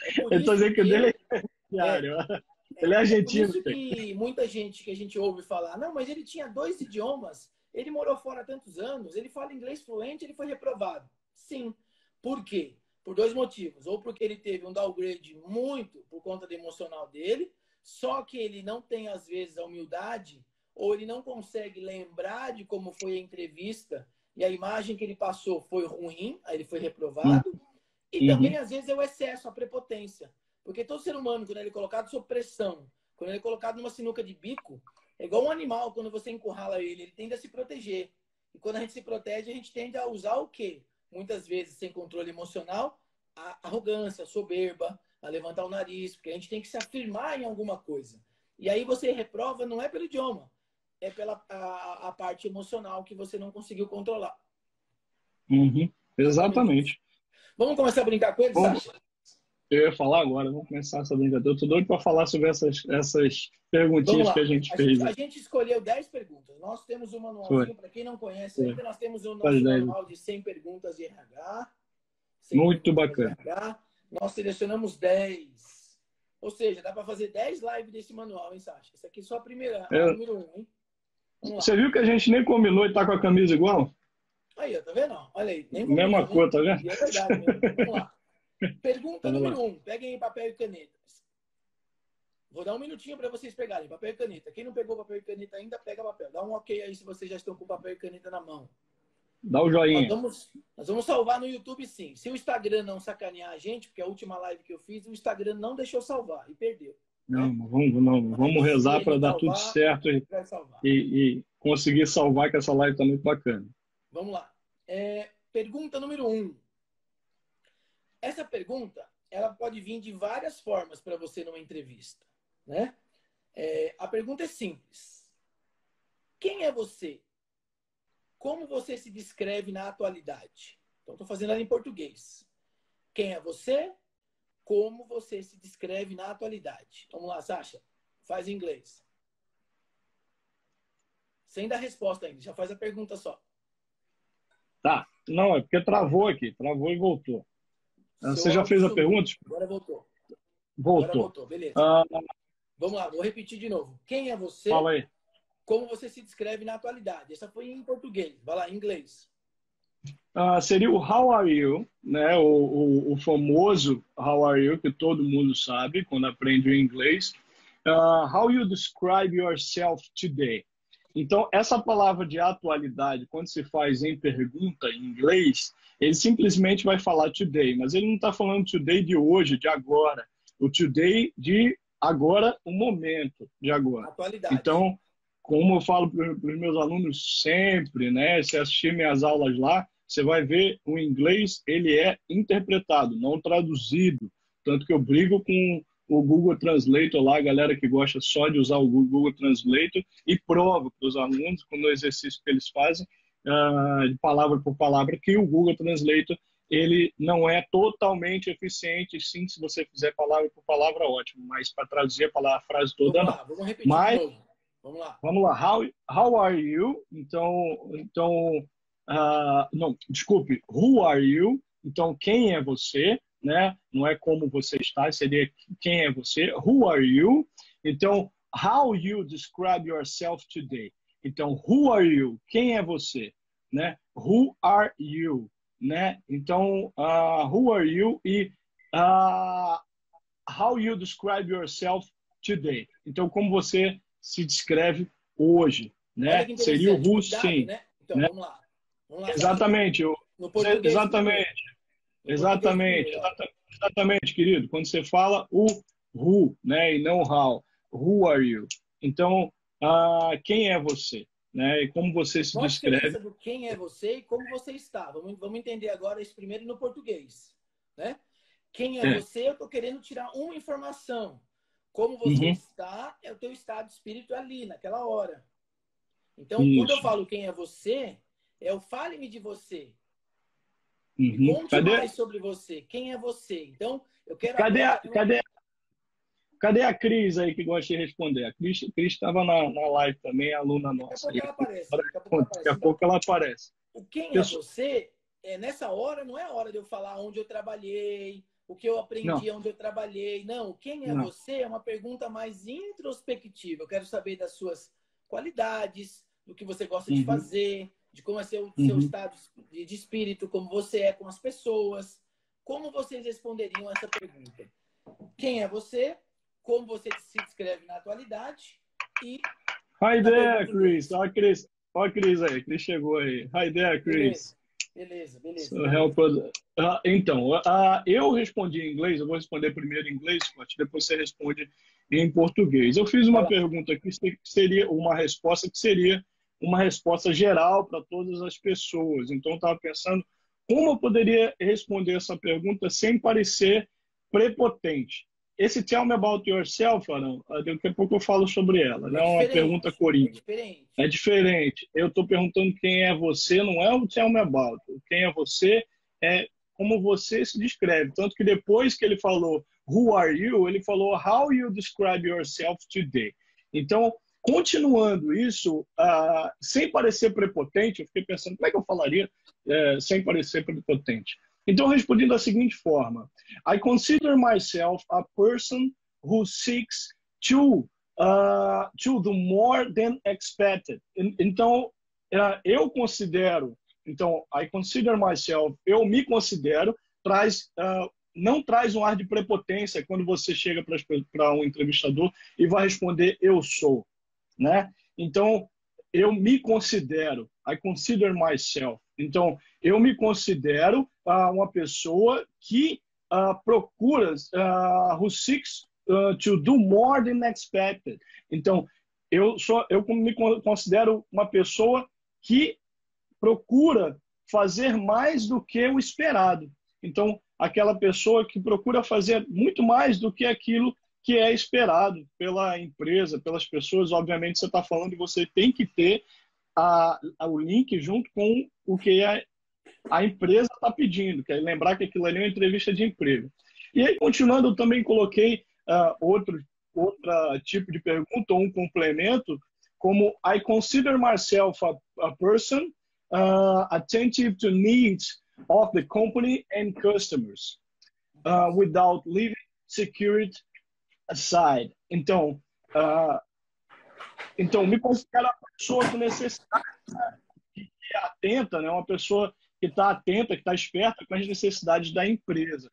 É por Eu tô isso dizendo que o dele que é é, diário. Ele é é por argentino, isso tem. que muita gente que a gente ouve falar, não, mas ele tinha 2 idiomas, ele morou fora há tantos anos, ele fala inglês fluente, ele foi reprovado. Sim. Por quê? Por dois motivos. Ou porque ele teve um downgrade muito por conta do emocional dele, só que ele não tem, às vezes, a humildade, ou ele não consegue lembrar de como foi a entrevista e a imagem que ele passou foi ruim, aí ele foi reprovado. E também, Uhum. às vezes, é o excesso, a prepotência. Porque todo ser humano, quando ele é colocado sob pressão, quando ele é colocado numa sinuca de bico, é igual um animal, quando você encurrala ele tende a se proteger. E quando a gente se protege, a gente tende a usar o quê? Muitas vezes, sem controle emocional, a arrogância, a soberba, a levantar o nariz, porque a gente tem que se afirmar em alguma coisa. E aí você reprova não é pelo idioma, é pela a parte emocional que você não conseguiu controlar. Uhum. Exatamente isso. Exatamente. Vamos começar a brincar com ele, Bom, Sasha? eu ia falar agora, vamos começar essa brincadeira. Eu tô doido para falar sobre essas Vamos perguntinhas que a lá. gente A fez gente, a aí. gente escolheu 10 perguntas. Nós temos um Foi, manualzinho, para quem não conhece foi. ainda, nós temos o Faz nosso 10. manual de 100 perguntas de RH. 100 Muito perguntas de bacana. RH. Nós selecionamos 10. Ou seja, dá para fazer 10 lives desse manual, hein, Sasha? Essa aqui é só a primeira, a É, número 1, hein? Vamos lá. você viu que a gente nem combinou e tá com a camisa igual? Aí, ó, tá vendo? Olha aí, nem Mesma combinamos, hein? cor, tá vendo? E é verdade mesmo. Vamos lá. Pergunta Vamos número lá. 1. Peguem aí papel e caneta. Vou dar um minutinho para vocês pegarem papel e caneta. Quem não pegou papel e caneta ainda, pega papel. Dá um ok aí se vocês já estão com papel e caneta na mão. Dá o Nós joinha. vamos, nós vamos salvar no YouTube, sim. Se o Instagram não sacanear a gente, porque a última live que eu fiz, o Instagram não deixou salvar e perdeu, Não, né? vamos Mas se rezar para ele dar tudo salvar, certo vai salvar. e conseguir salvar, que essa live tá muito bacana. Vamos lá. Pergunta número 1. Essa pergunta, ela pode vir de várias formas para você numa entrevista, né? A pergunta é simples. Quem é você? Como você se descreve na atualidade? Então, estou fazendo ela em português. Quem é você? Como você se descreve na atualidade? Vamos lá, Sasha. Faz em inglês. Sem dar resposta ainda. Já faz a pergunta só. Tá. Não, é porque travou aqui. Travou e voltou. Você Seu já áudio fez a sumiu. pergunta? Agora voltou. Agora Voltou. voltou. Beleza. Ah, Vamos lá. Vou repetir de novo. Quem é você? fala aí. Como você se descreve na atualidade? Essa foi em português. Vai lá, em inglês. Seria o How are you, né? O famoso How are you, que todo mundo sabe quando aprende o inglês. How you describe yourself today? Então, essa palavra de atualidade, quando se faz em pergunta em inglês, ele simplesmente vai falar today, mas ele não está falando today de hoje, de agora. O today de agora, o momento de agora. Atualidade. Então, como eu falo para os meus alunos sempre, né? Se assistir minhas aulas lá, você vai ver o inglês, ele é interpretado, não traduzido. Tanto que eu brigo com o Google Translator lá, a galera que gosta só de usar o Google Translator, e provo para os alunos, no exercício que eles fazem, de palavra por palavra, que o Google Translator ele não é totalmente eficiente, sim, se você fizer palavra por palavra, ótimo, mas para traduzir a frase toda, Vamos não. lá, vamos repetir de Mas, novo. Vamos lá. vamos lá. How are you? Não, desculpe. Who are you? Então, quem é você? Né? Não é como você está, seria quem é você. Who are you? Então, how you describe yourself today? Então, who are you? Quem é você? Né? Who are you? Né? Então, who are you? E how you describe yourself today? Então, como você se descreve hoje, Olha né? que Seria o interessante. who, Cuidado, sim, né? Então, né? vamos lá. Vamos lá, Sasha. Exatamente, No português primeiro. exatamente, No português exatamente, primeiro, ó. exatamente, querido. Quando você fala o who, né, e não how, who are you? Então, quem é você, né? E como você se Qual a descreve? diferença do quem é você e como você está? Vamos entender agora isso primeiro no português, né? Quem é É. você? Eu estou querendo tirar uma informação. Como você Uhum, está é o teu estado de espírito ali, naquela hora. Então, quando eu isso. falo quem é você, é o fale-me de você. Me Uhum. conte mais sobre você. Quem é você? Então, eu quero Cadê a, agora... cadê, cadê a Cris aí que gosta de responder? A Cris estava na live também, aluna Daqui a nossa. pouco E ela aparece. Daqui a pouco ela daqui aparece. a Então, pouco ela aparece. o quem é Pessoal, você, nessa hora, não é a hora de eu falar onde eu trabalhei, o que eu não, aprendi, onde eu trabalhei. Não, quem é não. você é uma pergunta mais introspectiva. Eu quero saber das suas qualidades, do que você gosta de Uhum, fazer, de como é seu uhum. estado de espírito, como você é com as pessoas. Como vocês responderiam essa pergunta? Quem é você? Como você se descreve na atualidade? E Hi na there, pergunta Chris. 2. Ó a Cris aí. Cris chegou aí. Hi there, Beleza, Chris. beleza, beleza, So beleza. help us. Então, eu respondi em inglês. Eu vou responder primeiro em inglês, Scott, depois você responde em português. Eu fiz Vai uma lá. pergunta aqui que seria uma resposta que seria uma resposta geral para todas as pessoas. Então, eu estava pensando como eu poderia responder essa pergunta sem parecer prepotente. Esse Tell Me About Yourself, Arão, daqui a pouco eu falo sobre ela. Não É é uma pergunta diferente, é coringa. É diferente. diferente. Eu estou perguntando quem é você, não é o Tell Me About. Quem é você é como você se descreve. Tanto que depois que ele falou Who are you? Ele falou How you describe yourself today. Então, continuando isso, sem parecer prepotente, eu fiquei pensando, como é que eu falaria sem parecer prepotente? Então, eu respondi da seguinte forma: I consider myself a person who seeks to do more than expected. Então, eu considero, então, I consider myself, eu me considero, não traz um ar de prepotência quando você chega para um entrevistador e vai responder eu sou, né? Então, eu me considero, I consider myself. Então, eu me considero uma pessoa que procura, who seeks to do more than expected. Então, eu me considero uma pessoa que procura fazer mais do que o esperado. Então, aquela pessoa que procura fazer muito mais do que aquilo que é esperado pela empresa, pelas pessoas. Obviamente, você está falando e você tem que ter o link junto com o que a empresa está pedindo, que é lembrar que aquilo ali é uma entrevista de emprego. E aí, continuando, eu também coloquei outro tipo de pergunta, ou um complemento, como I consider myself a person attentive to needs of the company and customers, without leaving security aside. Então, me considero uma pessoa com necessidade, que é atenta, né? Uma pessoa que está atenta, que está esperta com as necessidades da empresa,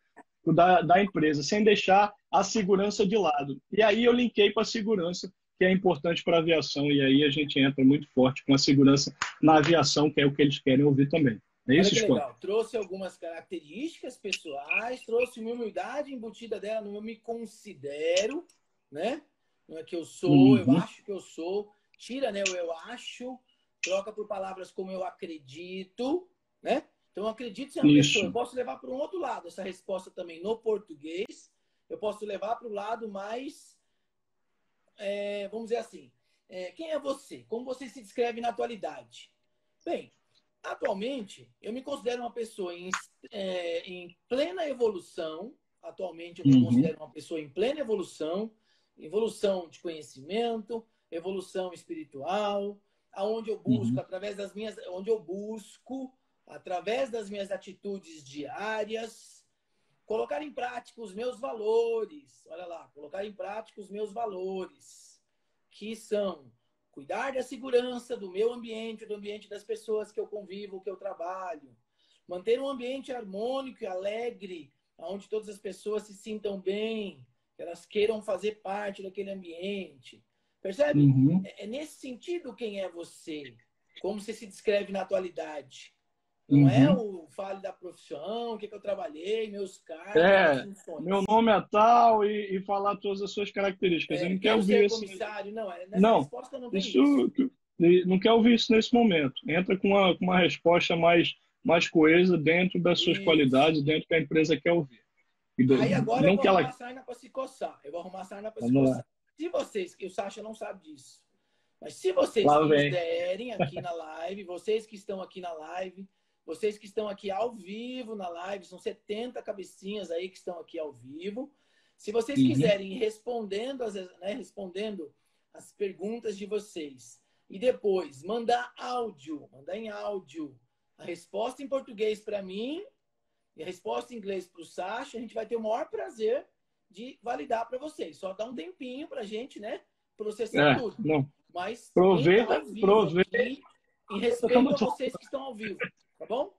empresa, sem deixar a segurança de lado. E aí eu linkei para a segurança, que é importante para a aviação, e aí a gente entra muito forte com a segurança na aviação, que é o que eles querem ouvir também. É Olha isso, que Scott? legal. Trouxe algumas características pessoais, trouxe uma humildade embutida dela no eu me considero, né? Não é que eu sou, eu Uhum. acho que eu sou. Tira, né, o eu acho, troca por palavras como eu acredito, né? Então, eu acredito ser uma pessoa. Isso. Eu posso levar para um outro lado essa resposta também no português, eu posso levar para o lado mais, vamos dizer assim, quem é você? Como você se descreve na atualidade? Bem, atualmente, eu me considero uma pessoa em plena evolução. Atualmente, eu me Uhum. considero uma pessoa em plena evolução, evolução de conhecimento, evolução espiritual, aonde eu busco Uhum. através das minhas atitudes diárias, colocar em prática os meus valores. Olha lá, colocar em prática os meus valores, que são cuidar da segurança do meu ambiente, do ambiente das pessoas que eu convivo, que eu trabalho, manter um ambiente harmônico e alegre, onde todas as pessoas se sintam bem, que elas queiram fazer parte daquele ambiente. Percebe? Uhum. É nesse sentido quem é você, como você se descreve na atualidade. Não é Uhum. o fale da profissão, o que eu trabalhei, meus cargos, minhas Meu funções. nome é tal e falar todas as suas características. Eu não quero Quero ouvir ser isso. comissário. Não, nessa Não, resposta não tem isso isso. não quero ouvir isso nesse momento. Entra com uma resposta mais coesa dentro das suas Isso. qualidades, dentro que a empresa quer ouvir. Aí agora eu Não vou que ela. arrumar sarna para se coçar. Eu vou arrumar sarna para se Vamos lá. coçar. Se vocês, que o Sacha não sabe disso, mas se vocês Lá vem. quiserem aqui na live, vocês que estão aqui na live, vocês que estão aqui ao vivo na live, são 70 cabecinhas aí que estão aqui ao vivo. Se vocês Uhum. quiserem ir respondendo as perguntas de vocês e depois mandar em áudio a resposta em português para mim e a resposta em inglês para o Sacha, a gente vai ter o maior prazer de validar para vocês. Só dá um tempinho para a gente, né, processar tudo. Não. Mas quem está Provei, ao vivo provei. aqui, em respeito a vocês que estão ao vivo, tá bom?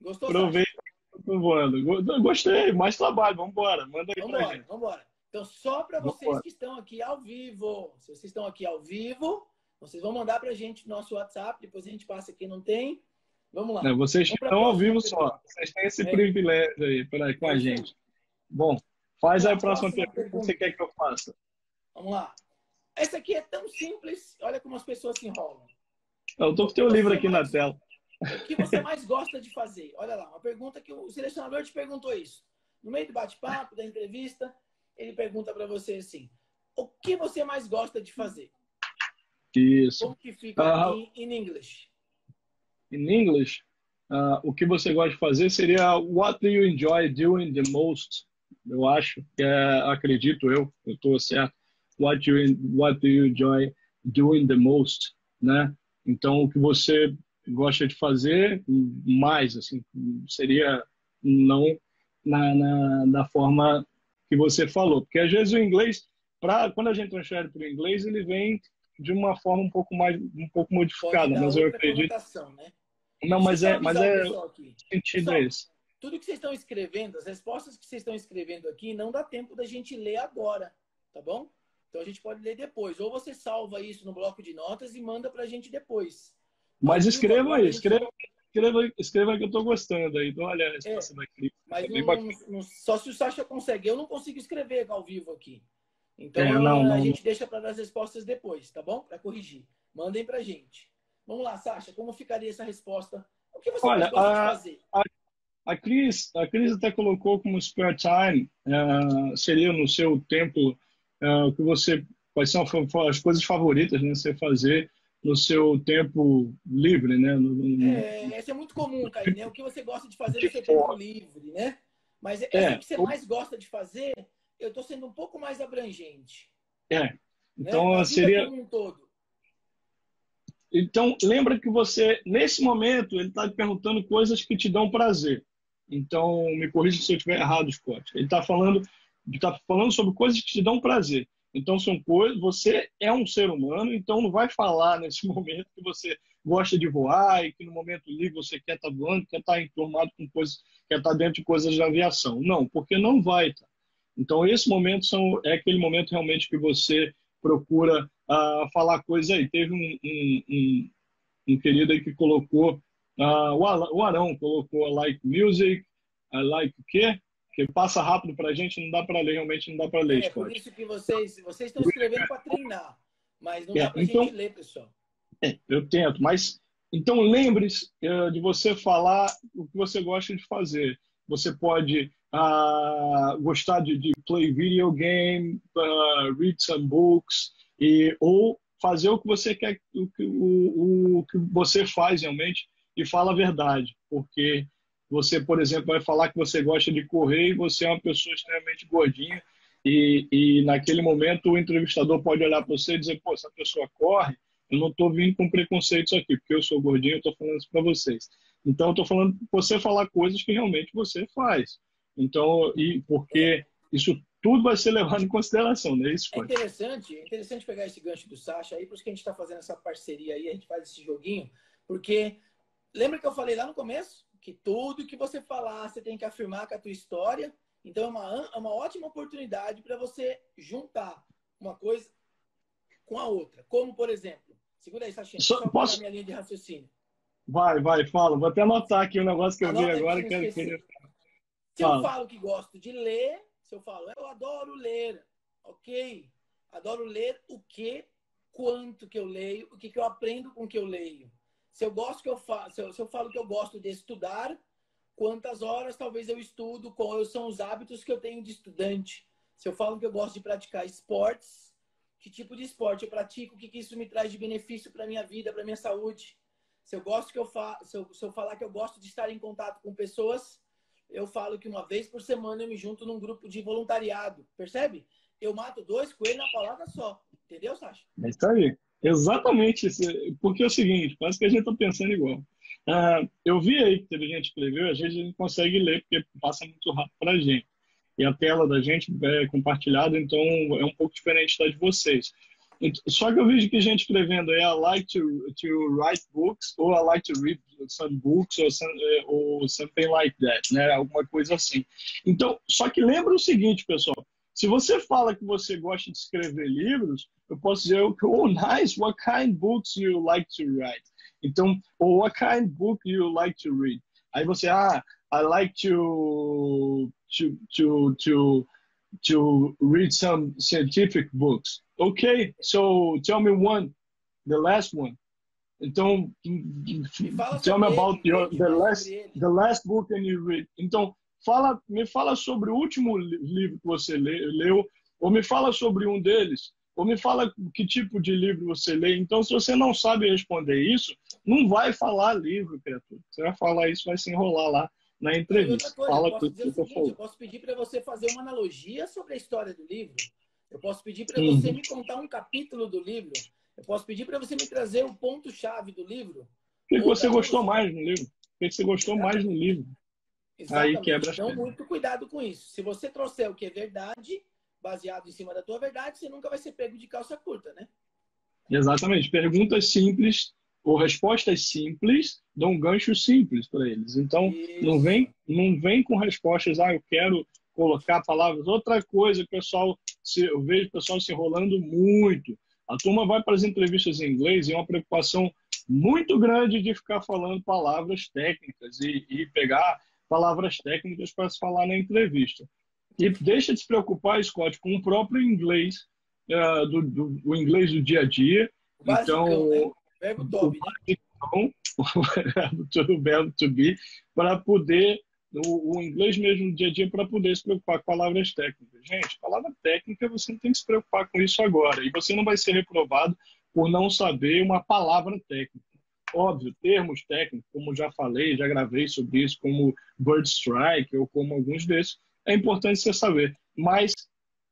Gostou, Provei Sacha? que eu tô voando. Gostei, mais trabalho. Vamos embora. Manda aí pra Vambora, gente. vambora. Então, só para Vamos vocês embora. que estão aqui ao vivo. Se vocês estão aqui ao vivo, vocês vão mandar para a gente no nosso WhatsApp. Depois a gente passa quem não tem. Vamos lá. Vocês Vamos para a estão ao próxima vivo pergunta. só. Vocês têm esse É, privilégio aí com é a isso aí. gente. Bom, faz Vamos aí lá, a próxima próxima pergunta que você quer pergunta. que eu faça. Vamos lá. Essa aqui é tão simples. Olha como as pessoas se enrolam. Eu tô O com o que teu livro você aqui na mais, tela. o que você mais gosta de fazer? Olha lá, uma pergunta que o selecionador te perguntou isso. No meio do bate-papo, da entrevista, ele pergunta para você assim: o que você mais gosta de fazer? Isso. Como que fica em inglês? In English, o que você gosta de fazer seria What do you enjoy doing the most? Eu acho, acredito eu estou certo. What do you enjoy doing the most, né? Então, o que você gosta de fazer mais, assim, seria não da forma que você falou. Porque às vezes o inglês, quando a gente transfere para o inglês, ele vem de uma forma um pouco Pode modificada, dar mas eu outra acredito. conotação, né? Não, Deixa eu só mas avisar o é pessoal aqui. sentido é Pessoal, esse. tudo que vocês estão escrevendo, as respostas que vocês estão escrevendo aqui, não dá tempo da gente ler agora, tá bom? Então a gente pode ler depois. Ou você salva isso no bloco de notas e manda para a gente depois. Ao Mas vivo escreva agora aí, a gente não. escreva que eu estou gostando aí. Então, olha a É, resposta da Cris. mas É bem bacana. só se o Sacha consegue. Eu não consigo escrever ao vivo aqui. Então a Não. gente deixa para dar as respostas depois, tá bom? Para corrigir. Mandem para a gente. Vamos lá, Sacha, como ficaria essa resposta? O que você mais Olha, gosta de fazer? a Cris até colocou como spare time, seria no seu tempo, que você, quais são as coisas favoritas, né, você fazer no seu tempo livre, né, Essa é muito comum, Caí, né? O que você gosta de fazer de no seu tempo fora. livre, né? Mas essa o É, que você mais gosta de fazer, eu estou sendo um pouco mais abrangente, é. né? Na Então, vida seria. como um todo. Então, lembra que você, nesse momento, ele está te perguntando coisas que te dão prazer. Então, me corrija se eu estiver errado, Scott. Ele está falando sobre coisas que te dão prazer. Então, são coisas. Você é um ser humano, então não vai falar nesse momento que você gosta de voar e que no momento livre você quer estar voando, quer estar enturmado com coisas, quer estar dentro de coisas de aviação. Não, porque não vai estar. Então, esse momento é aquele momento realmente que você procura falar coisa aí. Teve um querido aí que colocou, o Arão colocou I like music, I like o quê? Que passa rápido para a gente, não dá para ler, realmente não dá para ler, Por Scott. isso que vocês estão escrevendo para treinar, mas não dá para a Então, gente ler, pessoal. eu tento, mas então lembre-se de você falar o que você gosta de fazer. Você pode gostar de play video game, read some books, ou fazer o que você quer, o que você faz realmente e fala a verdade. Porque você, por exemplo, vai falar que você gosta de correr e você é uma pessoa extremamente gordinha e naquele momento o entrevistador pode olhar para você e dizer, pô, essa pessoa corre, eu não estou vindo com preconceitos aqui, porque eu sou gordinho, eu estou falando isso para vocês. Então, eu estou falando para você falar coisas que realmente você faz. Então, porque isso tudo vai ser levado em consideração, não é isso, Scott? É interessante pegar esse gancho do Sasha aí, por isso que a gente está fazendo essa parceria aí, a gente faz esse joguinho, porque lembra que eu falei lá no começo? Que tudo que você falar, você tem que afirmar com a tua história. Então, é uma ótima oportunidade para você juntar uma coisa com a outra. Como, por exemplo, segura aí, Sasha, só pegar minha linha de raciocínio. Vai, fala. Vou até anotar aqui um negócio que eu vi Anota aí pra agora. não esquecer. Se eu falo que gosto de ler, se eu falo, eu adoro ler, ok? Adoro ler o que, quanto que eu leio, o que eu aprendo com o que eu leio. Se eu gosto que eu se eu falo que eu gosto de estudar, quantas horas talvez eu estudo, quais são os hábitos que eu tenho de estudante. Se eu falo que eu gosto de praticar esportes, que tipo de esporte eu pratico, o que isso me traz de benefício para minha vida, para minha saúde. Se eu gosto que se eu falar que eu gosto de estar em contato com pessoas, eu falo que uma vez por semana eu me junto num grupo de voluntariado. Percebe? Eu mato 2 coelhos na palavra só. Entendeu, Sasha? É isso aí. Exatamente isso. Porque é o seguinte, parece que a gente está pensando igual. Eu vi aí que teve gente que escreveu, às vezes a gente consegue ler, porque passa muito rápido para a gente. E a tela da gente é compartilhada, então é um pouco diferente da de vocês. Só que eu vejo que gente escrevendo aí, I like to write books, ou I like to read some books, ou something like that, né? Alguma coisa assim. Então, só que lembra o seguinte, pessoal, se você fala que você gosta de escrever livros, eu posso dizer, oh, nice, what kind of books you like to write? Então, ou what kind of book you like to read? Aí você, I like to read some scientific books. Okay, so tell me one, the last one. Então, tell me about the last book that you read. Então, me fala sobre o último livro que você leu, ou me fala sobre um deles, ou me fala que tipo de livro você lê. Então, se você não sabe responder isso, não vai falar livro, criatura. Você vai falar isso, vai se enrolar lá na entrevista. Fala eu posso dizer o seguinte, eu posso pedir para você fazer uma analogia sobre a história do livro. Eu posso pedir para você me contar um capítulo do livro. Eu posso pedir para você me trazer o ponto-chave do livro. O que você gostou mais no livro? O que você gostou mais no livro? Exatamente. Aí quebra as pernas. Então, muito cuidado com isso. Se você trouxer o que é verdade, baseado em cima da tua verdade, você nunca vai ser pego de calça curta, né? Exatamente. Perguntas simples ou respostas simples dão um gancho simples para eles. Então, não vem com respostas, eu quero colocar palavras. Outra coisa, eu vejo o pessoal se enrolando muito. A turma vai para as entrevistas em inglês e é uma preocupação muito grande de ficar falando palavras técnicas e pegar palavras técnicas para se falar na entrevista. E deixa de se preocupar, Scott, com o próprio inglês, o inglês do dia a dia. Basicão, então, né? Verbo to be, o verbo to be, para poder, o inglês mesmo no dia a dia, para poder se preocupar com palavras técnicas. Gente, palavra técnica, você não tem que se preocupar com isso agora. E você não vai ser reprovado por não saber uma palavra técnica. Óbvio, termos técnicos, como já falei, já gravei sobre isso, como bird strike ou como alguns desses, é importante você saber. Mas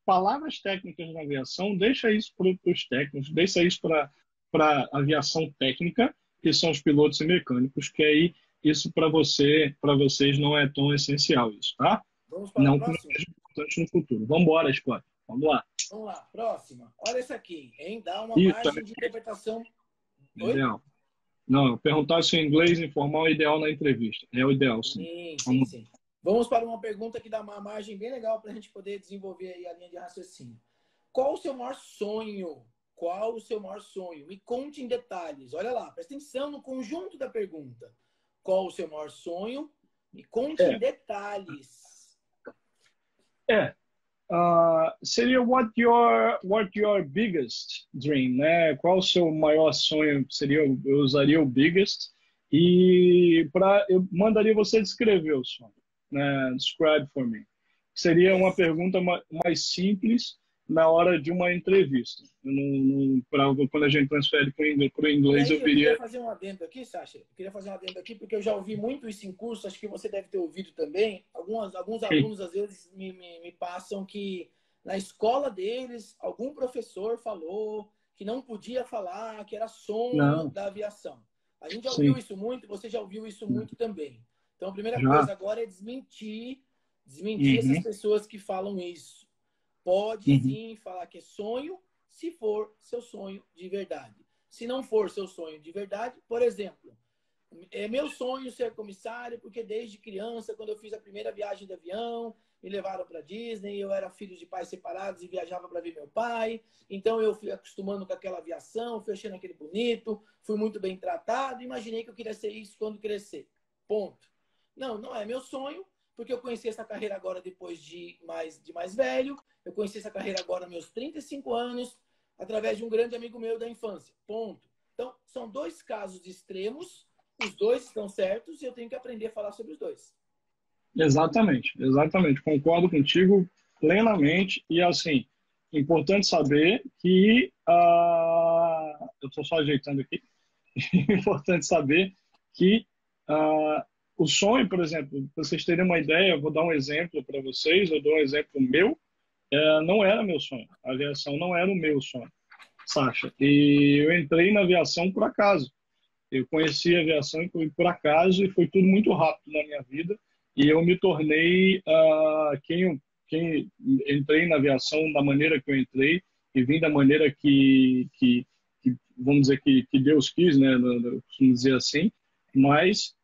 palavras técnicas na aviação, deixa isso para os técnicos, deixa isso para a aviação técnica, que são os pilotos e mecânicos, que aí isso para vocês não é tão essencial isso, tá? Vamos para a próxima? Não é importante no futuro. Vamos embora, Scott. Vamos lá. Vamos lá, próxima. Olha essa aqui, hein? Dá uma margem de interpretação. Ideal. Não, perguntar se o inglês informal é ideal na entrevista. É o ideal, sim. Sim. Vamos para uma pergunta que dá uma margem bem legal para a gente poder desenvolver aí a linha de raciocínio. Qual o seu maior sonho? Qual o seu maior sonho? Me conte em detalhes. Olha lá, presta atenção no conjunto da pergunta. Qual o seu maior sonho? Me conte em detalhes. Seria what your biggest dream, né? Qual o seu maior sonho? Eu usaria o biggest e eu mandaria você descrever o sonho, né? Describe for me. seria uma Ex- pergunta mais simples na hora de uma entrevista. Quando a gente transfere para o E inglês, aí, eu eu queria viria. fazer um adendo aqui, Sasha. Eu queria fazer um adendo aqui, porque eu já ouvi muito isso em curso, acho que você deve ter ouvido também. Alguns Sim. alunos, às vezes, me passam que na escola deles, algum professor falou que não podia falar, que era sonho Não, da aviação. A gente já ouviu sim, isso muito, você já ouviu isso muito também. Então, a primeira já. coisa agora é desmentir essas Uhum, pessoas que falam isso. Pode uhum. sim falar que é sonho, se for seu sonho de verdade. Se não for seu sonho de verdade, por exemplo, é meu sonho ser comissário, porque desde criança, quando eu fiz a primeira viagem de avião, me levaram para Disney, eu era filho de pais separados e viajava para ver meu pai. Então eu fui acostumando com aquela aviação, fui achando aquele bonito, fui muito bem tratado, imaginei que eu queria ser isso quando crescer. Ponto. Não, não é meu sonho, porque eu conheci essa carreira agora depois de mais velho, eu conheci essa carreira agora meus 35 anos, através de um grande amigo meu da infância. Ponto. Então, são dois casos extremos, os dois estão certos e eu tenho que aprender a falar sobre os dois. Exatamente, exatamente. Concordo contigo plenamente. E assim, importante saber que eu estou só ajeitando aqui. Importante saber que o sonho, por exemplo, para vocês terem uma ideia, eu vou dar um exemplo para vocês, eu dou um exemplo meu, não era meu sonho. A aviação não era o meu sonho, Sasha. E eu entrei na aviação por acaso. Eu conheci a aviação por acaso e foi tudo muito rápido na minha vida. E eu me tornei quem entrei na aviação da maneira que eu entrei e vim da maneira que vamos dizer, que Deus quis, né? Eu costumo dizer assim. Mas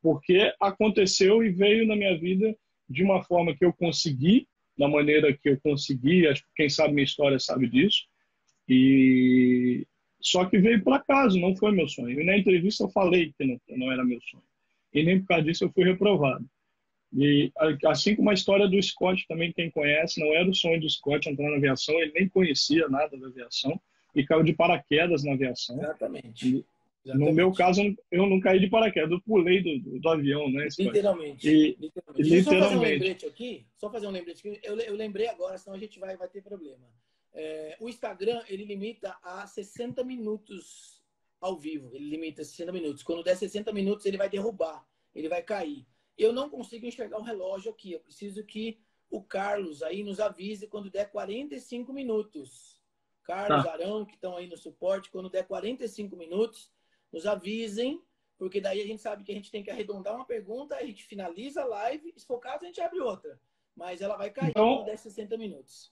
porque aconteceu e veio na minha vida de uma forma que eu consegui, da maneira que eu consegui. Acho que quem sabe minha história sabe disso. E só que veio por acaso, não foi meu sonho. E na entrevista eu falei que não era meu sonho. E nem por causa disso eu fui reprovado. E assim como a história do Scott também, quem conhece, não era o sonho do Scott entrar na aviação, ele nem conhecia nada da aviação e caiu de paraquedas na aviação. Exatamente. E, no meu Exatamente. caso, eu não caí de paraquedas, eu pulei do avião, né, Scott? Literalmente. E Literalmente. Deixa eu só fazer um literalmente. lembrete aqui. Só fazer um lembrete aqui. Eu lembrei agora, senão a gente vai ter problema. O Instagram, ele limita a 60 minutos ao vivo. Ele limita a 60 minutos. Quando der 60 minutos, ele vai derrubar. Ele vai cair. Eu não consigo enxergar o relógio aqui. Eu preciso que o Carlos aí nos avise quando der 45 minutos. Carlos, Tá. Arão, que estão aí no suporte, quando der 45 minutos, nos avisem, porque daí a gente sabe que a gente tem que arredondar uma pergunta, a gente finaliza a live, se for o caso, a gente abre outra. Mas ela vai cair quando Então, der 60 minutos.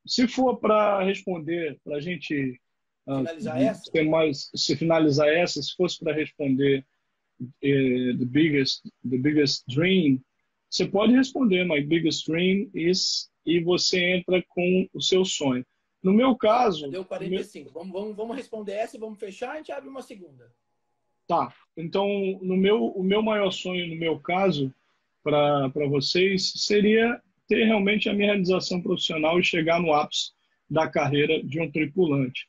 se for para responder, para a gente Finalizar essa? se finalizar essa, se fosse para responder the biggest dream, você pode responder my biggest dream is e você entra com o seu sonho. No meu Ó, já caso, deu 45. Vamos responder essa e vamos fechar, a gente abre uma segunda. tá. Então, o meu maior sonho, no meu caso, para vocês, seria ter realmente a minha realização profissional e chegar no ápice da carreira de um tripulante.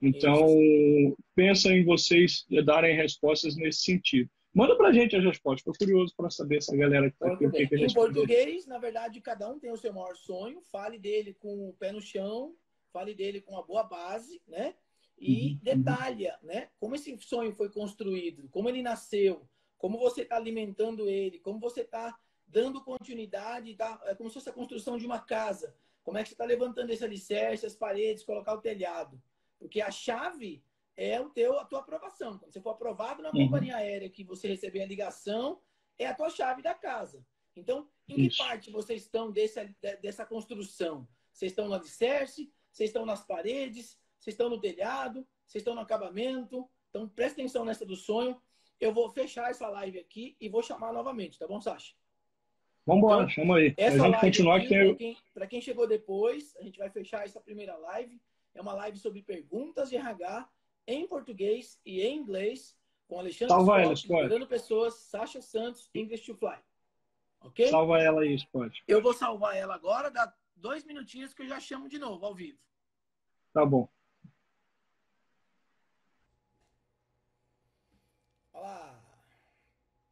Então, Isso. pensa em vocês darem respostas nesse sentido. Manda para a gente as respostas. Estou curioso para saber essa galera que está aqui Muito o que bem. que Em responderia. português, na verdade, cada um tem o seu maior sonho. Fale dele com o pé no chão, fale dele com uma boa base, né? E Uhum, uhum. detalha, né? Como esse sonho foi construído, como ele nasceu, como você está alimentando ele, como você está dando continuidade, tá? É como se fosse a construção de uma casa. Como é que você está levantando esse alicerce, as paredes, colocar o telhado? Porque a chave é a tua aprovação. Quando você for aprovado na Uhum. companhia aérea que você receber a ligação, é a tua chave da casa. Então, em que Isso. parte vocês estão dessa construção? Vocês estão no alicerce? Vocês estão nas paredes? Vocês estão no telhado? Vocês estão no acabamento? Então, presta atenção nessa do sonho. Eu vou fechar essa live aqui e vou chamar novamente, tá bom, Sasha? Vamos embora, Então, chama aí. Para a essa gente live continuar que aqui, tem. para quem chegou depois, a gente vai fechar essa primeira live. É uma live sobre perguntas de RH em português e em inglês, com Alexandre Salva ela, Scott, Scott. liderando pessoas, Sasha Santos, English to Fly. Ok? Salva ela aí, Scott. Eu vou salvar ela agora, dá 2 minutinhos que eu já chamo de novo, ao vivo. Tá bom. Olha lá.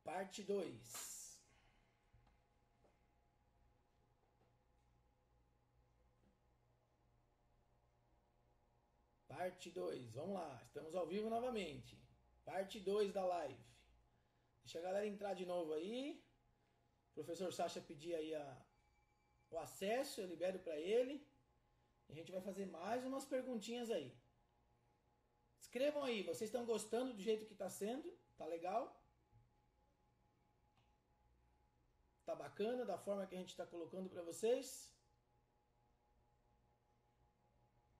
Parte 2. Parte 2. Vamos lá. Estamos ao vivo novamente. Parte 2 da live. Deixa a galera entrar de novo aí. O professor Sacha pedir aí o acesso, eu libero para ele. A gente vai fazer mais umas perguntinhas aí. Escrevam aí, vocês estão gostando do jeito que está sendo? Tá legal? Tá bacana da forma que a gente está colocando para vocês?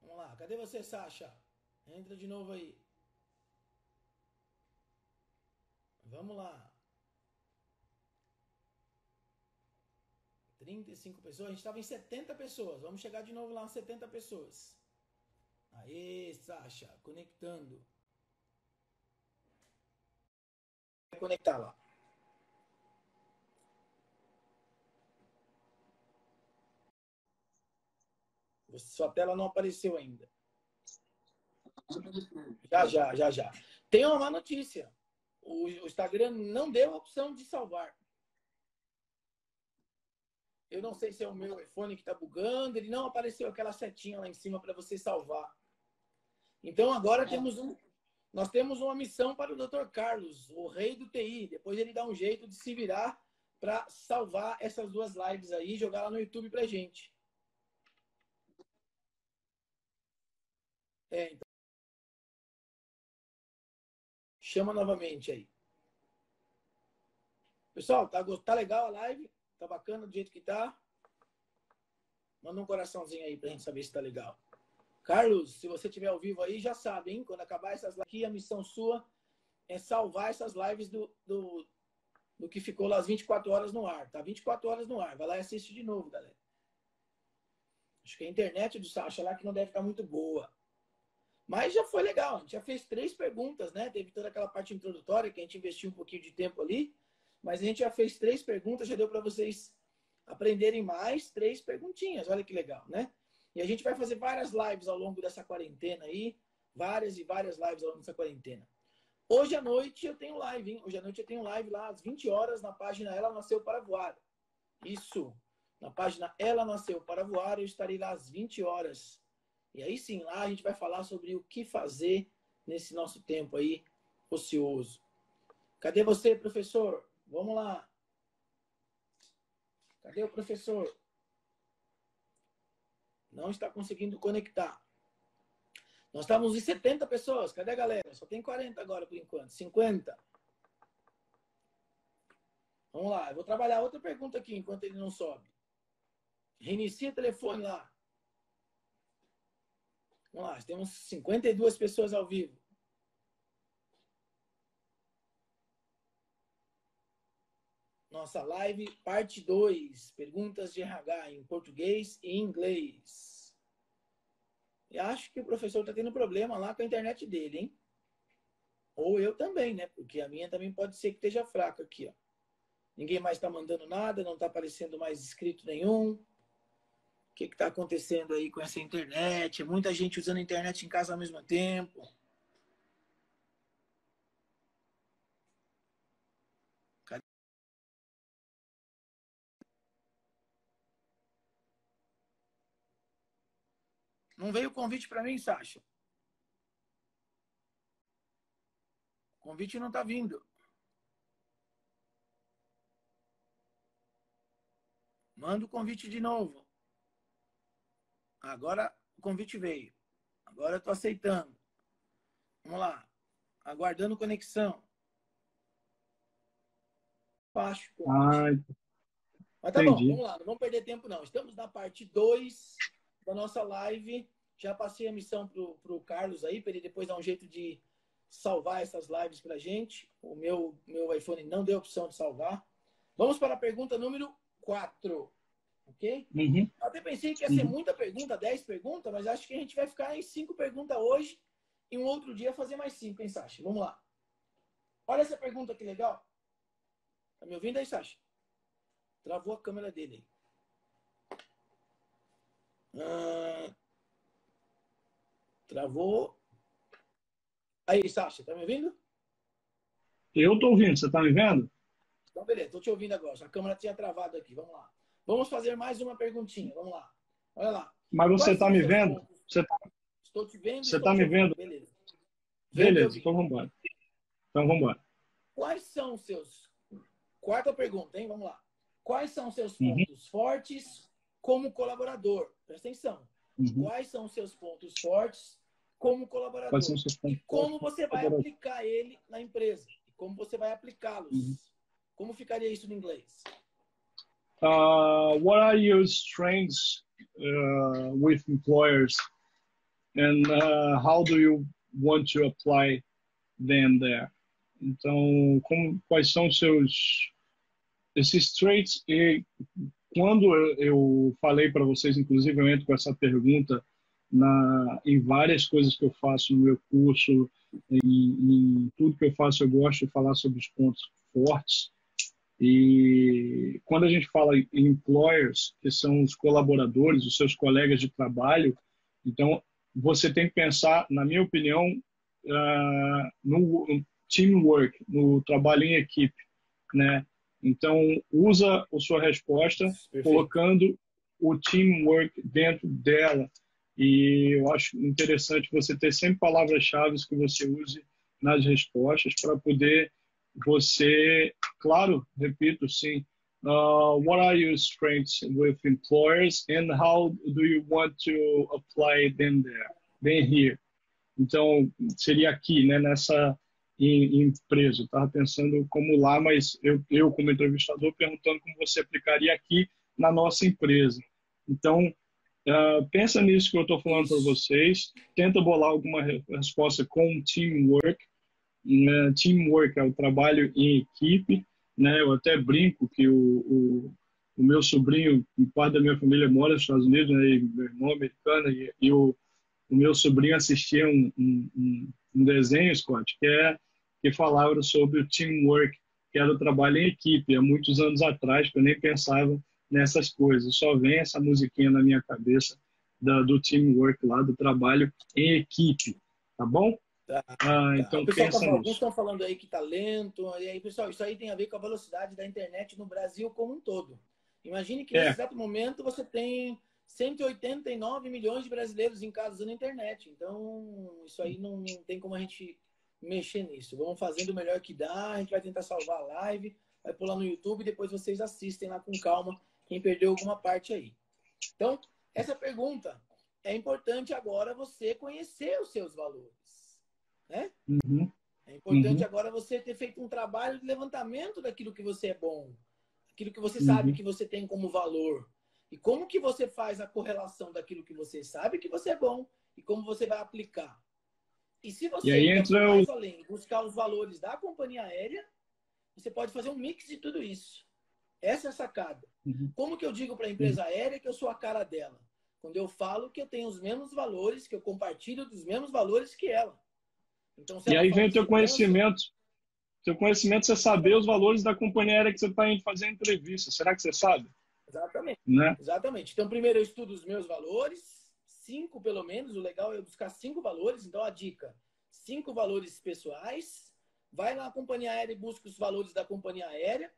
Vamos lá, cadê você, Sacha? Entra de novo aí. Vamos lá. 35 pessoas, a gente estava em 70 pessoas. Vamos chegar de novo lá em 70 pessoas. Aê, Sacha, conectando. Vai conectar lá. Sua tela não apareceu ainda. Já. Tem uma má notícia. O Instagram não deu a opção de salvar. Eu não sei se é o meu iPhone que está bugando. Ele não apareceu aquela setinha lá em cima para você salvar. Então agora nós temos uma missão para o Dr. Carlos, o rei do TI. Depois ele dá um jeito de se virar para salvar essas duas lives aí e jogar lá no YouTube para gente. Então. Chama novamente aí. Pessoal, tá legal a live? Tá bacana do jeito que tá? Manda um coraçãozinho aí pra gente saber se tá legal. Carlos, se você estiver ao vivo aí, já sabe, hein? Quando acabar essas lives aqui, a missão sua é salvar essas lives do que ficou lá as 24 horas no ar. Tá 24 horas no ar. Vai lá e assiste de novo, galera. Acho que a internet do Sacha lá que não deve estar muito boa. Mas já foi legal. A gente já fez 3 perguntas, né? Teve toda aquela parte introdutória que a gente investiu um pouquinho de tempo ali. Mas a gente já fez 3 perguntas, já deu para vocês aprenderem mais 3 perguntinhas. Olha que legal, né? E a gente vai fazer várias lives ao longo dessa quarentena aí. Várias e várias lives ao longo dessa quarentena. Hoje à noite eu tenho live, hein? Hoje à noite eu tenho live lá às 20 horas na página Ela Nasceu para Voar. Isso. Na página Ela Nasceu para Voar, eu estarei lá às 20 horas. E aí sim, lá a gente vai falar sobre o que fazer nesse nosso tempo aí ocioso. Cadê você, professor? Vamos lá. Cadê o professor? Não está conseguindo conectar. Nós estávamos em 70 pessoas. Cadê a galera? Só tem 40 agora por enquanto. 50. Vamos lá. Eu vou trabalhar outra pergunta aqui enquanto ele não sobe. Reinicia o telefone lá. Vamos lá. Temos 52 pessoas ao vivo. Nossa live, parte 2. Perguntas de RH em português e inglês. E acho que o professor está tendo problema lá com a internet dele, hein? Ou eu também, né? Porque a minha também pode ser que esteja fraca aqui, ó. Ninguém mais está mandando nada, não está aparecendo mais inscrito nenhum. O que está acontecendo aí com essa internet? Muita gente usando a internet em casa ao mesmo tempo. Cadê? Não veio o convite para mim, Sacha? O convite não está vindo. Manda o convite de novo. Agora o convite veio. Agora eu estou aceitando. Vamos lá. Aguardando conexão. Baixo convite. Mas tá bom, Entendi. vamos lá. Não vamos perder tempo, não. Estamos na parte 2 da nossa live. Já passei a missão pro Carlos aí, para ele depois dar um jeito de salvar essas lives pra gente. O meu iPhone não deu opção de salvar. Vamos para a pergunta número 4. Ok? Uhum. Eu até pensei que ia ser muita pergunta, 10 perguntas, mas acho que a gente vai ficar em 5 perguntas hoje e um outro dia fazer mais 5, hein, Sacha? Vamos lá. Olha essa pergunta que legal. Tá me ouvindo aí, Sacha? Travou a câmera dele aí. Travou. Aí, Sacha, tá me ouvindo? Eu tô ouvindo, você tá me vendo? Então, beleza, tô te ouvindo agora. A câmera tinha travado aqui. Vamos lá. Vamos fazer mais uma perguntinha. Vamos lá. Olha lá. Mas você Quais tá são os me seus vendo? pontos? Estou te vendo, Você estou está te me ouvindo. vendo? Beleza. Vendo e Beleza, então ouvindo. vamos embora. Então vamos embora. Quais são os seus... Quarta pergunta, hein? Vamos lá. Quais são os seus Uhum, pontos fortes como colaborador? Presta atenção. uhum. Quais são os seus pontos fortes como Quais são colaborador? os seus E pontos como fortes? você vai aplicar ele na empresa? E como você vai aplicá-los? Como ficaria isso em inglês? What are your strengths with employers, and how do you want to apply them there? Então, quais são esses traits? E quando eu falei para vocês, inclusive eu entro com essa pergunta em várias coisas que eu faço no meu curso, em tudo que eu faço, eu gosto de falar sobre os pontos fortes. E quando a gente fala em employers, que são os colaboradores, os seus colegas de trabalho, então você tem que pensar, na minha opinião, no teamwork, no trabalho em equipe, né? Então, usa a sua resposta Perfeito. colocando o teamwork dentro dela. E eu acho interessante você ter sempre palavras-chave que você use nas respostas para poder você, claro, repito, sim. What are your strengths with employers and how do you want to apply them there? Them here. Então, seria aqui, né, nessa empresa. Eu estava pensando como lá, mas eu, como entrevistador, perguntando como você aplicaria aqui na nossa empresa. Então, pensa nisso que eu estou falando para Isso. vocês, tenta bolar alguma resposta com teamwork. Né? Teamwork é o trabalho em equipe, né? Eu até brinco que o meu sobrinho, parte da minha família mora nos Estados Unidos, né? E meu irmão é americano, e o meu sobrinho assistia um desenho, Scott, que falava sobre o teamwork, que era o trabalho em equipe, há muitos anos atrás, que eu nem pensava nessas coisas. Só vem essa musiquinha na minha cabeça do teamwork lá, do trabalho em equipe, tá bom? Tá, tá. O Então pessoal pensa alguns nisso. estão falando aí que tá lento. E aí, pessoal, isso aí tem a ver com a velocidade da internet no Brasil como um todo. Imagine que nesse É, exato momento você tem 189 milhões de brasileiros em casa usando a internet. Então, isso aí não tem como a gente mexer nisso. Vamos fazendo o melhor que dá. A gente vai tentar salvar a live, vai pular no YouTube e depois vocês assistem lá com calma quem perdeu alguma parte aí. Então, essa pergunta é importante agora você conhecer os seus valores. Né? uhum, É importante uhum, agora você ter feito um trabalho de levantamento daquilo que você é bom, aquilo que você sabe uhum. que você tem como valor. E como que você faz a correlação daquilo que você sabe que você é bom e como você vai aplicar. E se E você aí ainda for entra o. mais além, buscar os valores da companhia aérea, você pode fazer um mix de tudo isso. Essa é a sacada. Uhum, Como que eu digo para a uhum. empresa aérea que eu sou a cara dela? Quando eu falo que eu tenho os mesmos valores, que eu compartilho dos mesmos valores que ela. Então, se E ela aí fala vem de o teu segurança, conhecimento. Teu conhecimento é saber os exatamente. valores da companhia aérea que você está indo fazer a entrevista. Será que você sabe? Exatamente. Né? Exatamente. Então, primeiro eu estudo os meus valores, 5 pelo menos. O legal é eu buscar 5 valores. Então, a dica: 5 valores pessoais. Vai na companhia aérea e busca os valores da companhia aérea.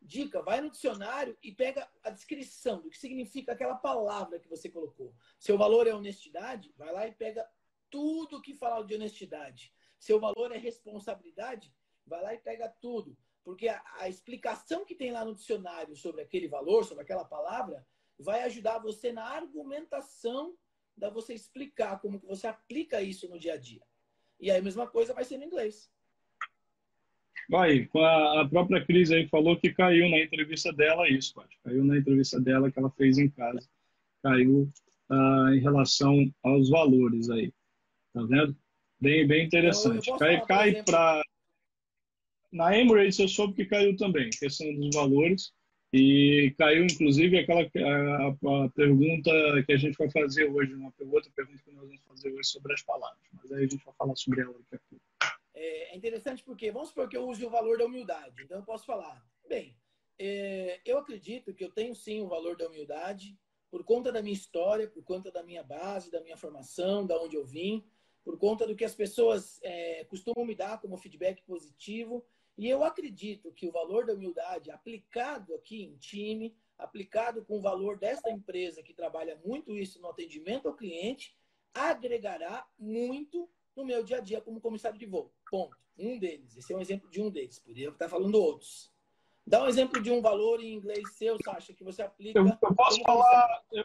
Dica: vai no dicionário e pega a descrição do que significa aquela palavra que você colocou. Seu valor é honestidade? Vai lá e pega tudo que fala de honestidade. Seu valor é responsabilidade? Vai lá e pega tudo. Porque a explicação que tem lá no dicionário sobre aquele valor, sobre aquela palavra, vai ajudar você na argumentação da você explicar como que você aplica isso no dia a dia. E aí a mesma coisa vai ser no inglês. Vai, a própria Cris aí falou que caiu na entrevista dela isso, Paty. Caiu na entrevista dela que ela fez em casa. Caiu em relação aos valores aí. Tá vendo? Bem Então eu interessante. posso Cai, falar, por cai exemplo, para Na Emirates eu soube que caiu também, questão dos valores, e caiu inclusive a pergunta que a gente vai fazer hoje, outra pergunta que nós vamos fazer hoje sobre as palavras, mas aí a gente vai falar sobre ela daqui a pouco. é interessante porque, vamos supor que eu use o valor da humildade. Então, eu posso falar, bem, eu acredito que eu tenho sim o valor da humildade por conta da minha história, por conta da minha base, da minha formação, da onde eu vim, por conta do que as pessoas costumam me dar como feedback positivo. E eu acredito que o valor da humildade aplicado aqui em time, aplicado com o valor desta empresa que trabalha muito isso no atendimento ao cliente, agregará muito no meu dia a dia como comissário de voo. Ponto. Um deles. Esse é um exemplo de um deles. Poderia estar falando outros. Dá um exemplo de um valor em inglês seu, Sasha, que você aplica Eu posso como comissário. falar, eu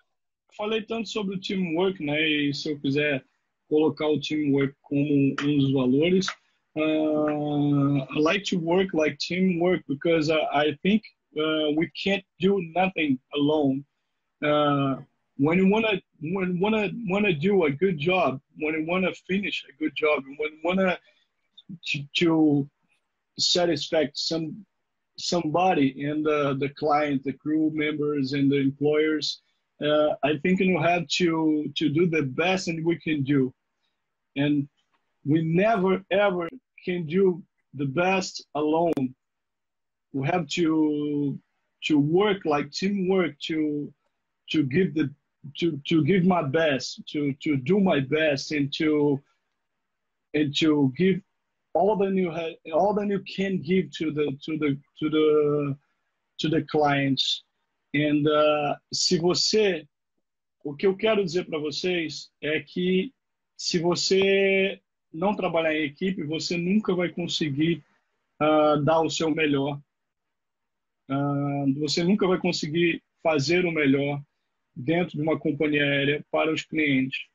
falei tanto sobre o teamwork, né? E se eu quiser colocar o teamwork como um dos valores, I like to work like teamwork because I think we can't do nothing alone. When you wanna do a good job, when you wanna finish a good job, when you wanna to satisfy somebody and the client, the crew members, and the employers. I think you have to do the best that we can do, and we never ever can do the best alone. We have to work like teamwork to give the to give my best, to do my best, and to give all that you can give to the clients. And se você, o que eu quero dizer para vocês é que se você não trabalhar em equipe, você nunca vai conseguir dar o seu melhor. Você nunca vai conseguir fazer o melhor dentro de uma companhia aérea para os clientes.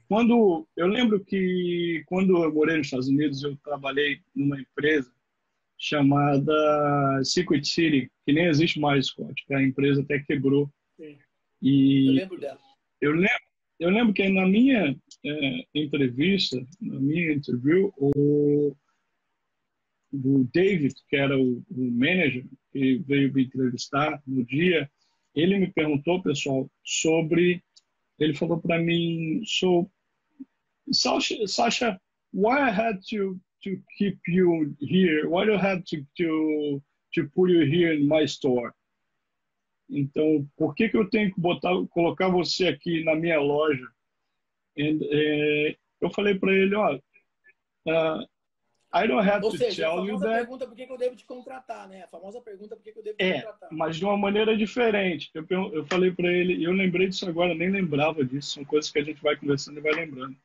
Quando eu lembro que quando eu morei nos Estados Unidos, eu trabalhei numa empresa chamada Secret City, que nem existe mais, Scott, que a empresa até quebrou. Sim. Eu E lembro dela. eu lembro que na minha entrevista, na minha interview, o David, que era o manager que veio me entrevistar no dia, ele me perguntou, pessoal, sobre. Ele falou para mim, Sasha, why I had to keep you here? Why do I have to put you here in my store? Então, por que eu tenho que colocar você aqui na minha loja? Eu falei para ele, ó, I don't have Ou to seja, a tell you famosa that. pergunta por que eu devo te contratar, né? A famosa pergunta por que eu devo te contratar. Mas de uma maneira diferente. Eu falei para ele, e eu lembrei disso agora, nem lembrava disso, são coisas que a gente vai conversando e vai lembrando.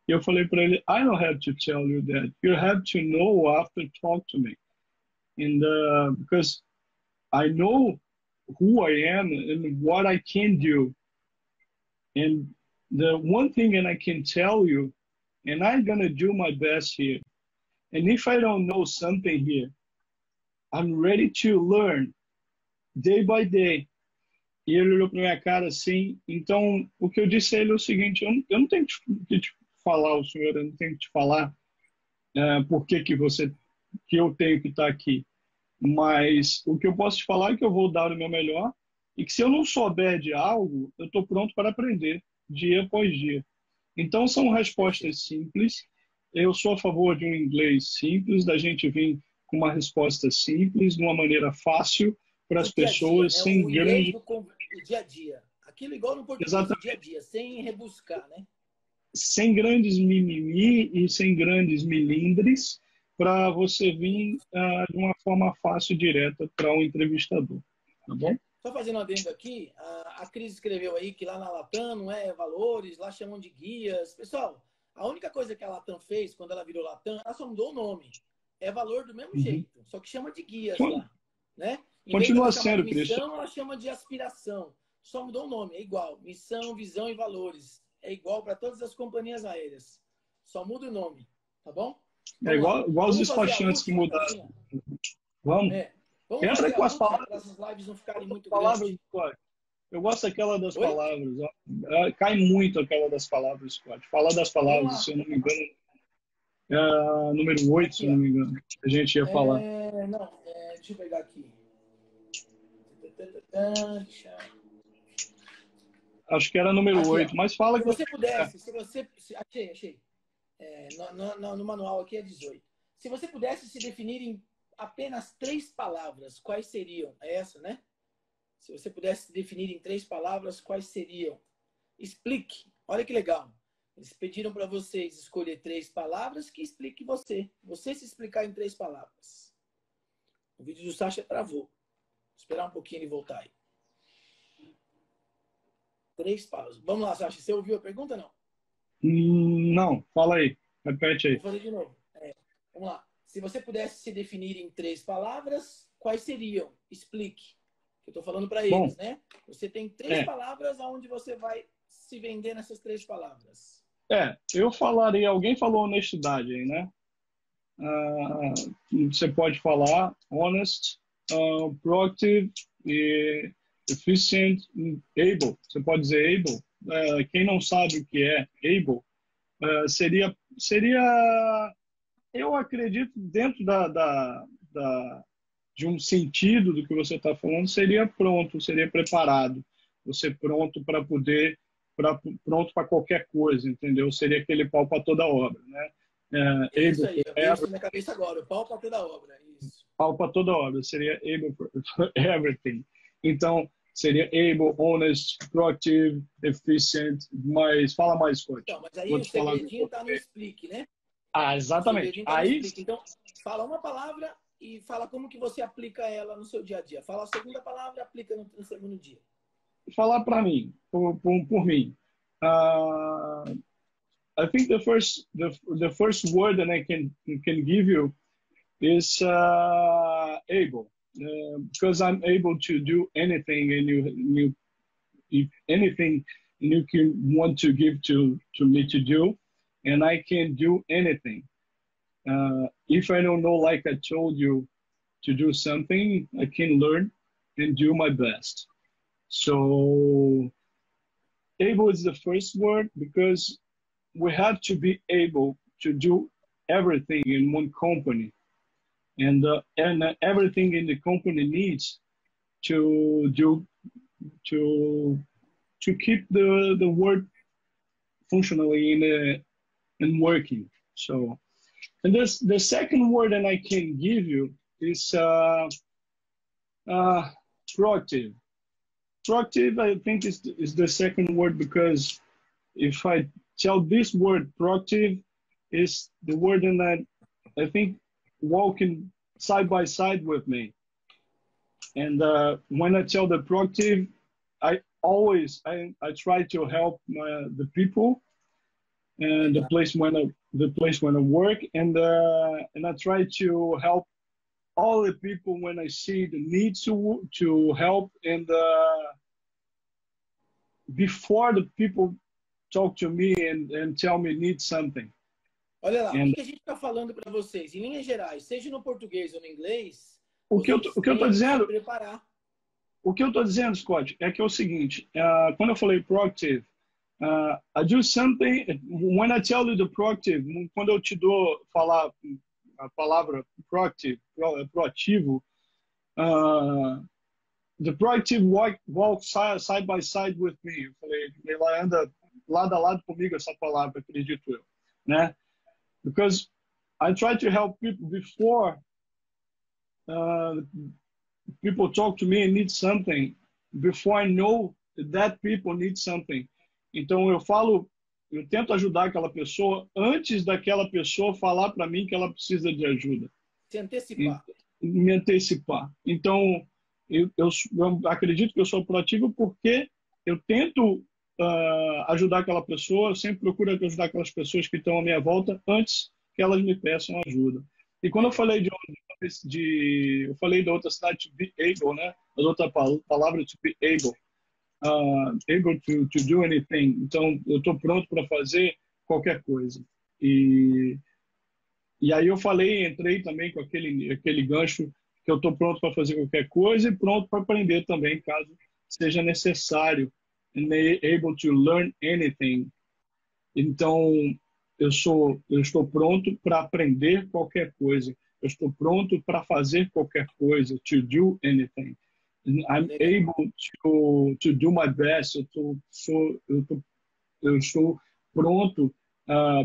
E eu falei para ele, I don't have to tell you that. You have to know after talk to me. And because I know who I am and what I can do. And the one thing that I can tell you, and I'm going to do my best here. And if I don't know something here, I'm ready to learn day by day. E ele olhou para minha cara assim. Então, o que eu disse a ele é o seguinte: eu não tenho que te falar, o senhor, eu não tenho que te falar por que eu tenho que estar aqui. Mas o que eu posso te falar é que eu vou dar o meu melhor e que se eu não souber de algo, eu estou pronto para aprender dia após dia. Então, são respostas simples. Eu sou a favor de um inglês simples, da gente vir com uma resposta simples, de uma maneira fácil, para as pessoas, né? sem O grande... do dia a dia. Aquilo igual no português, Exatamente. do dia a dia, sem rebuscar, né? Sem grandes mimimi e sem grandes milindres, para você vir de uma forma fácil e direta para um entrevistador. Tá bom? Só fazendo um adendo aqui, a Cris escreveu aí que lá na Latam não é valores, lá chamam de guias. Pessoal, a única coisa que a Latam fez quando ela virou Latam, ela só mudou o nome. É valor do mesmo jeito, só que chama de guias lá, né? Em vez de ela chamar de missão, ela chama de aspiração. Só mudou o nome, é igual. Missão, visão e valores. É igual para todas as companhias aéreas. Só muda o nome, tá bom? É igual os despachantes que mudaram. Vamos. Vamos Entra fazer com as para palavras. essas lives não ficarem muito palavras, grandes. Scott. Eu gosto daquela das palavras. Ó. Cai muito aquela das palavras, Scott. Fala das palavras, se eu não me engano. Número 8, aqui, se eu não me engano. A gente ia falar. Deixa eu pegar aqui. Acho que era número aqui, 8, mas fala se que você pudesse, achei. No manual aqui é 18. Se você pudesse se definir em apenas 3 palavras, quais seriam? É essa, né? Se você pudesse se definir em 3 palavras, quais seriam? Explique. Olha que legal. Eles pediram para vocês escolher 3 palavras que explique você. Você se explicar em 3 palavras. O vídeo do Sasha travou. Vou esperar um pouquinho ele voltar aí. 3 palavras. Vamos lá, Sasha. Você ouviu a pergunta ou não? Não, fala aí, repete Vou aí. fazer de novo. Vamos lá. Se você pudesse se definir em 3 palavras, quais seriam? Explique. Eu estou falando para Bom, eles, né? Você tem três é, palavras aonde você vai se vender nessas 3 palavras. eu falaria, alguém falou honestidade aí, né? Ah, você pode falar honest, proactive, e efficient, able. Você pode dizer able. Quem não sabe o que é able, seria, eu acredito, dentro de um sentido do que você está falando, seria pronto, seria preparado. Você pronto para poder, pronto para qualquer coisa, entendeu? Seria aquele pau para toda obra, né? Isso Able aí, for veio isso everything. na minha cabeça agora. O pau para toda obra. Isso. Pau para toda obra, seria able for everything. Então, seria able, honest, proactive, efficient, mas fala mais, Scott. Então, mas aí Vou o te falar meu segredinho está no português. explique, né? Ah, O exatamente. segredinho está no Aí, explique. Então, fala uma palavra e fala como que você aplica ela no seu dia a dia. Fala a segunda palavra e aplica no segundo dia. falar para mim, por mim. Uh, I think the first word that I can give you is able, because I'm able to do anything, and you if anything you can want to give to me to do, and I can do anything. If I don't know, like I told you, to do something, I can learn and do my best. So able is the first word because we have to be able to do everything in one company, and everything in the company needs to do to to keep the work functionally in working. So, and this the second word that I can give you is uh, proactive. Proactive, I think, is the second word because if I tell this word, proactive is the word that I think walking side by side with me. And when I tell the proactive, I try to help the people and Legal. the place when I work, and I try to help all the people when I see the need to help, and before the people talk to me and tell me need something. Olha lá, o que And que a gente está falando para vocês? Em linhas gerais, seja no português ou no inglês, o que vocês eu estou têm que se dizendo, preparar. o que eu estou dizendo, Scott, é que é o seguinte: quando eu falei proactive, I do something. When I tell you the proactive, quando eu te dou falar a palavra proactive, proativo, uh, the proactive walk side by side with me. Eu falei, ela anda lado a lado comigo essa palavra, acredito eu, né? Because I try to help people before uh, people talk to me and need something, before I know that people need something. Então eu tento ajudar aquela pessoa antes daquela pessoa falar para mim que ela precisa de ajuda. Se E antecipar. me antecipar. Então, eu acredito que eu sou proativo porque eu tento ajudar aquela pessoa, eu sempre procuro ajudar aquelas pessoas que estão à minha volta antes que elas me peçam ajuda. E quando eu Legal. falei eu falei da outra cidade, to be able, né? A outra palavra, to be able, able to do anything. Então, eu estou pronto para fazer qualquer coisa. E e aí eu falei, entrei também com aquele gancho que eu estou pronto para fazer qualquer coisa e pronto para aprender também, caso seja necessário. And able to learn anything. Então, eu estou pronto para aprender qualquer coisa. Eu estou pronto para fazer qualquer coisa, to do anything. And I'm Legal. able to do my best. Eu estou pronto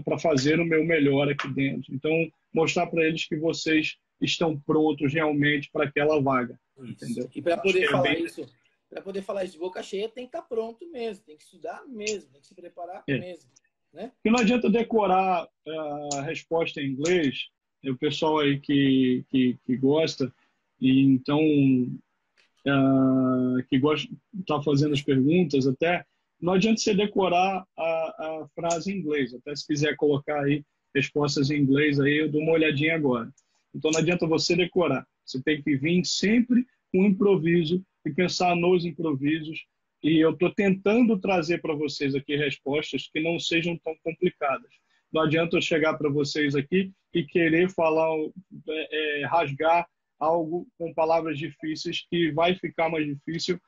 para fazer o meu melhor aqui dentro. Então, mostrar para eles que vocês estão prontos realmente para aquela vaga, Isso. entendeu? E para Acho que poder é falar bem. isso, para poder falar isso de boca cheia, tem que estar pronto mesmo, tem que estudar mesmo, tem que se preparar É. mesmo, né? Porque não adianta decorar a resposta em inglês, o pessoal aí que gosta, e então que gosta de estar fazendo as perguntas até, não adianta você decorar a frase em inglês. Até se quiser colocar aí respostas em inglês, aí eu dou uma olhadinha agora. Então não adianta você decorar. Você tem que vir sempre com improviso e pensar nos improvisos. E eu estou tentando trazer para vocês aqui respostas que não sejam tão complicadas. Não adianta eu chegar para vocês aqui e querer falar, rasgar algo com palavras difíceis que vai ficar mais difícil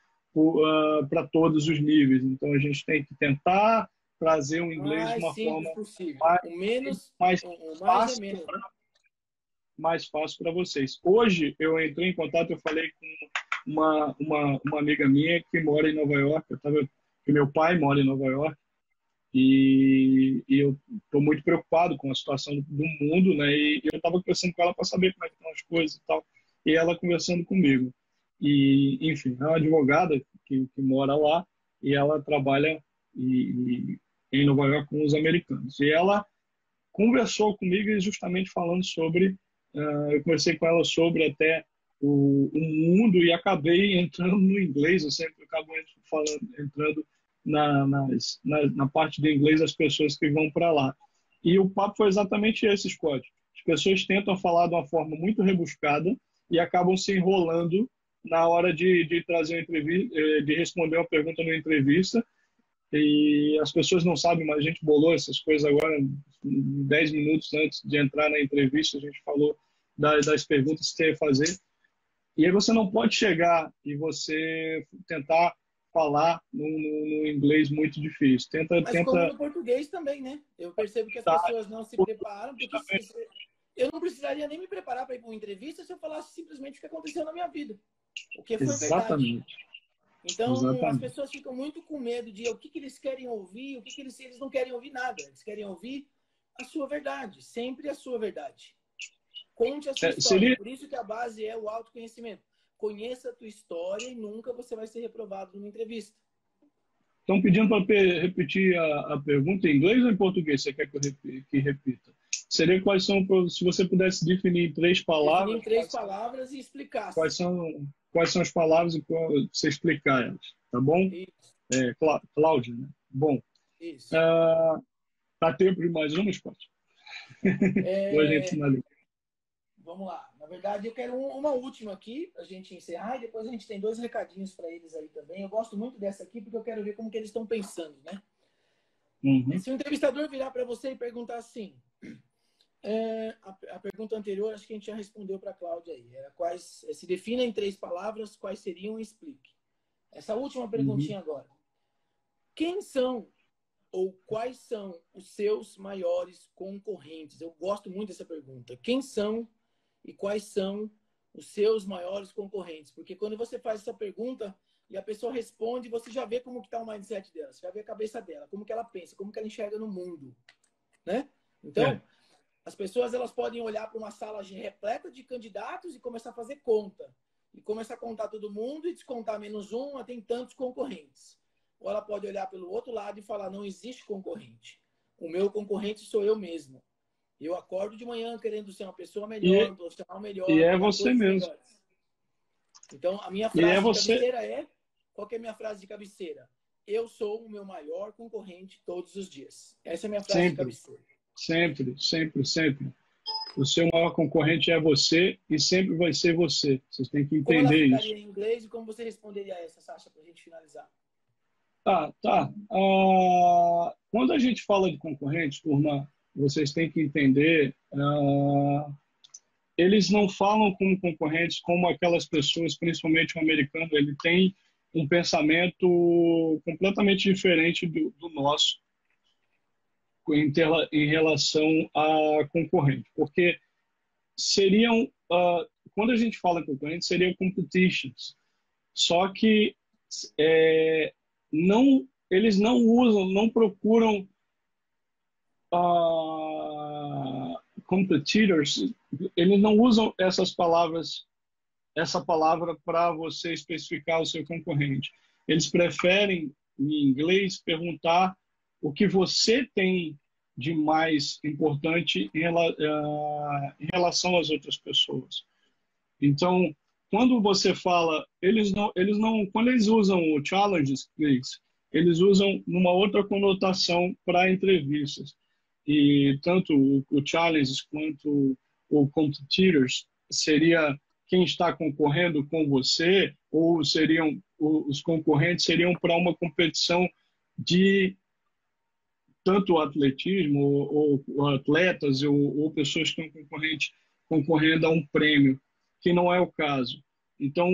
para todos os níveis. Então a gente tem que tentar trazer o inglês de Mais uma simples forma possível. mais, O menos, mais o mais é fácil menos, né? mais fácil para vocês. Hoje eu entrei em contato, eu falei com uma amiga minha que mora em Nova York, que meu pai mora em Nova York, e eu estou muito preocupado com a situação do mundo, né? E eu estava conversando com ela para saber como é que estão as coisas e tal, e ela conversando comigo. E, enfim, é uma advogada que mora lá, e ela trabalha em Nova York com os americanos. E ela conversou comigo justamente falando sobre, eu conversei com ela sobre até o mundo e acabei entrando no inglês, eu sempre acabo entrando na parte do inglês das pessoas que vão para lá. E o papo foi exatamente esse, Scott. As pessoas tentam falar de uma forma muito rebuscada e acabam se enrolando na hora de trazer uma entrevista, de responder uma pergunta numa entrevista, e as pessoas não sabem, mas a gente bolou essas coisas agora, 10 minutos antes de entrar na entrevista, a gente falou das perguntas que você ia fazer. E aí você não pode chegar e você tentar falar no inglês muito difícil. Mas como no português também, né? Eu percebo que as pessoas não se preparam, porque eu não precisaria nem me preparar para ir para uma entrevista se eu falasse simplesmente o que aconteceu na minha vida. O que foi verdade. Exatamente. Então, as Exatamente. pessoas ficam muito com medo de o que eles querem ouvir, eles não querem ouvir nada. Eles querem ouvir a sua verdade, sempre a sua verdade. Conte a sua história. Por isso que a base é o autoconhecimento. Conheça a tua história e nunca você vai ser reprovado numa entrevista. Estão pedindo para repetir a pergunta em inglês ou em português? Você quer que repita? Seria quais são, se você pudesse definir em 3 palavras. Definir em 3 palavras e explicar. Quais são as palavras e você explicar elas, tá bom? Isso. Cláudia, né? Bom. Isso. Tá tempo de mais uma, Scott? Ou a gente finaliza? Vamos lá. Na verdade, eu quero uma última aqui para a gente encerrar e depois a gente tem 2 recadinhos para eles aí também. Eu gosto muito dessa aqui porque eu quero ver como que eles estão pensando, né? Uhum. Se o entrevistador virar para você e perguntar assim, a pergunta anterior acho que a gente já respondeu para a Cláudia aí. Era se defina em 3 palavras, quais seriam e explique. Essa última perguntinha agora. Quem são ou quais são os seus maiores concorrentes? Eu gosto muito dessa pergunta. Quem são e quais são os seus maiores concorrentes? Porque quando você faz essa pergunta e a pessoa responde, você já vê como que está o mindset dela, você já vê a cabeça dela, como que ela pensa, como que ela enxerga no mundo, né? Então, as pessoas elas podem olhar para uma sala repleta de candidatos e começar a fazer conta. E começar a contar todo mundo e descontar -1, tem tantos concorrentes. Ou ela pode olhar pelo outro lado e falar, não existe concorrente. O meu concorrente sou eu mesmo. Eu acordo de manhã querendo ser uma pessoa melhor, um profissional melhor. E é você mesmo. Melhores. Então, a minha frase de cabeceira é... Qual que é a minha frase de cabeceira? Eu sou o meu maior concorrente todos os dias. Essa é a minha frase de cabeceira. Sempre, sempre, sempre. O seu maior concorrente é você e sempre vai ser você. Vocês têm que entender isso. Como ela ficaria em inglês e como você responderia a essa, Sasha, para a gente finalizar? Tá. Quando a gente fala de concorrentes, turma, vocês têm que entender, eles não falam como concorrentes como aquelas pessoas, principalmente o americano, ele tem um pensamento completamente diferente do nosso em relação a concorrente. Porque seriam, quando a gente fala em concorrente, seriam competitions. Só que eles não usam, não procuram competitors, eles não usam essa palavra para você especificar o seu concorrente. Eles preferem, em inglês, perguntar o que você tem de mais importante em relação às outras pessoas. Então, quando você fala, quando eles usam o challenges, eles usam numa outra conotação para entrevistas. E tanto o challenges quanto o competitors seria quem está concorrendo com você, ou seriam os concorrentes seriam para uma competição de tanto atletismo ou atletas ou pessoas que estão concorrendo a um prêmio, que não é o caso. Então,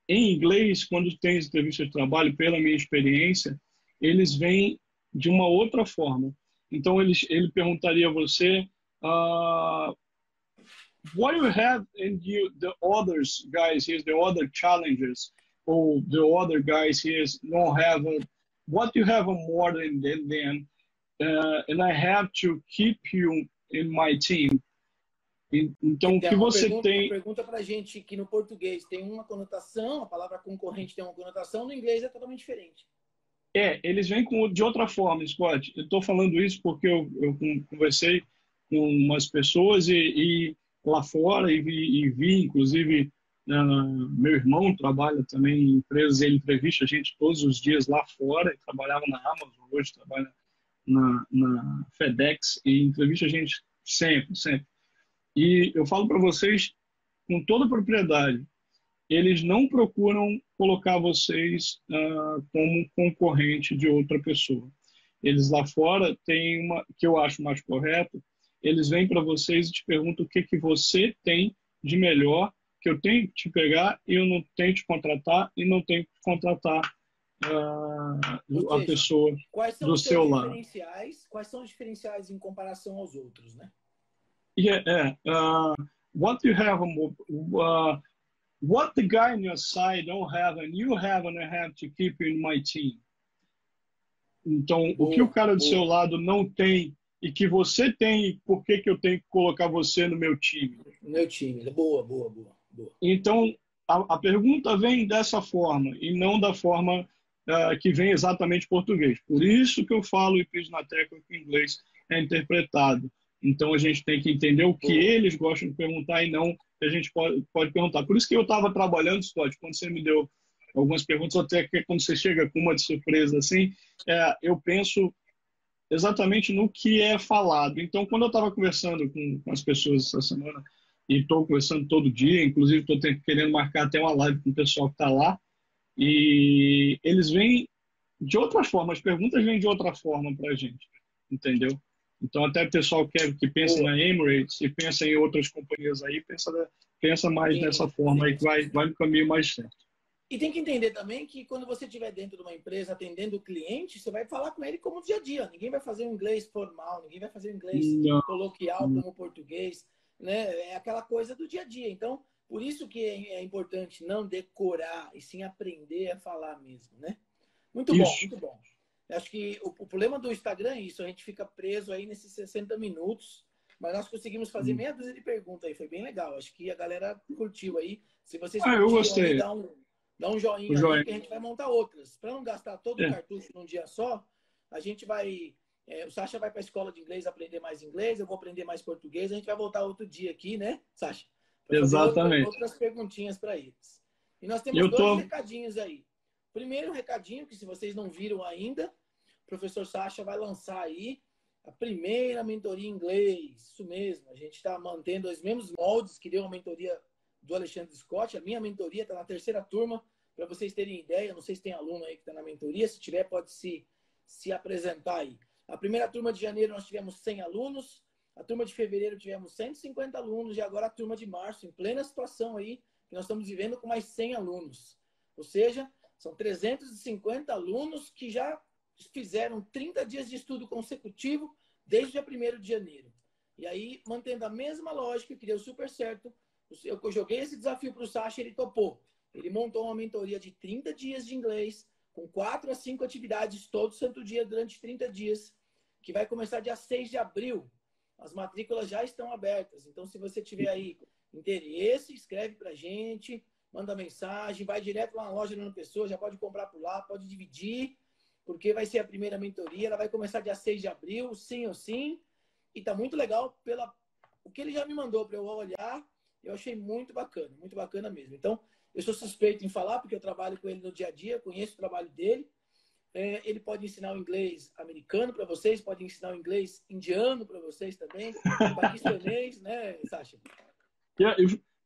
em inglês, quando tem entrevista de trabalho, pela minha experiência, eles vêm de uma outra forma. Então, ele perguntaria a você, what do you have in you, the others guys here, the other challengers, or the other guys here don't have what do you have more than them, and I have to keep you in my team. Então, o que você uma tem... pergunta para a gente que no português tem uma conotação, a palavra concorrente tem uma conotação, no inglês é totalmente diferente. Eles vêm de outra forma, Scott. Eu estou falando isso porque eu conversei com umas pessoas e lá fora e vi inclusive, meu irmão trabalha também em empresas, ele entrevista a gente todos os dias lá fora, ele trabalhava na Amazon, hoje trabalha na FedEx e entrevista a gente sempre, sempre. E eu falo para vocês com toda a propriedade, eles não procuram colocar vocês como concorrente de outra pessoa. Eles lá fora têm uma que eu acho mais correto, eles vêm para vocês e te perguntam o que você tem de melhor, que eu tenho que te pegar e eu não tenho que te contratar e não tenho que contratar a pessoa do seu lado. Quais são os diferenciais em comparação aos outros, né? What you have, what the guy on your side don't have and you have and I have to keep you in my team. Então, o que o cara do seu lado não tem e que você tem, por que eu tenho que colocar você no meu time? No meu time. Boa. Então, a pergunta vem dessa forma e não da forma que vem exatamente português. Por isso que eu falo e piso na tecla que o inglês é interpretado. Então, a gente tem que entender o que eles gostam de perguntar e não que a gente pode perguntar. Por isso que eu estava trabalhando, Scott, quando você me deu algumas perguntas, até que quando você chega com uma de surpresa assim, eu penso exatamente no que é falado. Então, quando eu estava conversando com as pessoas essa semana, e estou conversando todo dia, inclusive estou querendo marcar até uma live com o pessoal que está lá, e eles vêm de outra forma, as perguntas vêm de outra forma para a gente, entendeu? Então, até o pessoal que pensa na Emirates e pensa em outras companhias aí, pensa mais dessa forma aí, que vai no caminho mais certo. E tem que entender também que quando você estiver dentro de uma empresa atendendo o cliente, você vai falar com ele como dia a dia. Ninguém vai fazer um inglês formal, ninguém vai fazer um inglês coloquial como português, né? É aquela coisa do dia a dia. Então, por isso que é importante não decorar e sim aprender a falar mesmo, né? Muito bom, muito bom. Acho que o problema do Instagram é isso, a gente fica preso aí nesses 60 minutos, mas nós conseguimos fazer meia dúzia de perguntas aí, foi bem legal. Acho que a galera curtiu aí. Se vocês curtiram aí, dá um joinha aí que a gente vai montar outras. Para não gastar todo o cartucho num dia só, a gente vai... o Sasha vai para a escola de inglês aprender mais inglês, eu vou aprender mais português, a gente vai voltar outro dia aqui, né, Sasha? Para fazer outras perguntinhas para eles. E nós temos dois recadinhos aí. Primeiro recadinho, que se vocês não viram ainda, o professor Sasha vai lançar aí a primeira mentoria em inglês. Isso mesmo, a gente está mantendo os mesmos moldes que deu a mentoria do Alexandre Scott. A minha mentoria está na terceira turma, para vocês terem ideia. Não sei se tem aluno aí que está na mentoria. Se tiver, pode se apresentar aí. A primeira turma de janeiro nós tivemos 100 alunos. A turma de fevereiro tivemos 150 alunos. E agora a turma de março, em plena situação aí, que nós estamos vivendo com mais 100 alunos. Ou seja, são 350 alunos que já fizeram 30 dias de estudo consecutivo desde o dia 1º de janeiro. E aí, mantendo a mesma lógica, que deu super certo, eu joguei esse desafio para o Sasha, ele topou. Ele montou uma mentoria de 30 dias de inglês, com 4 a 5 atividades todo santo dia durante 30 dias, que vai começar dia 6 de abril. As matrículas já estão abertas. Então, se você tiver aí interesse, escreve para a gente, manda mensagem, vai direto lá na loja da Pessoa, já pode comprar por lá, pode dividir, porque vai ser a primeira mentoria, ela vai começar dia 6 de abril, sim ou sim, e tá muito legal o que ele já me mandou para eu olhar, eu achei muito bacana mesmo. Então, eu sou suspeito em falar, porque eu trabalho com ele no dia a dia, conheço o trabalho dele, ele pode ensinar o inglês americano para vocês, pode ensinar o inglês indiano para vocês também, paquistanês, né, Sasha? Yeah,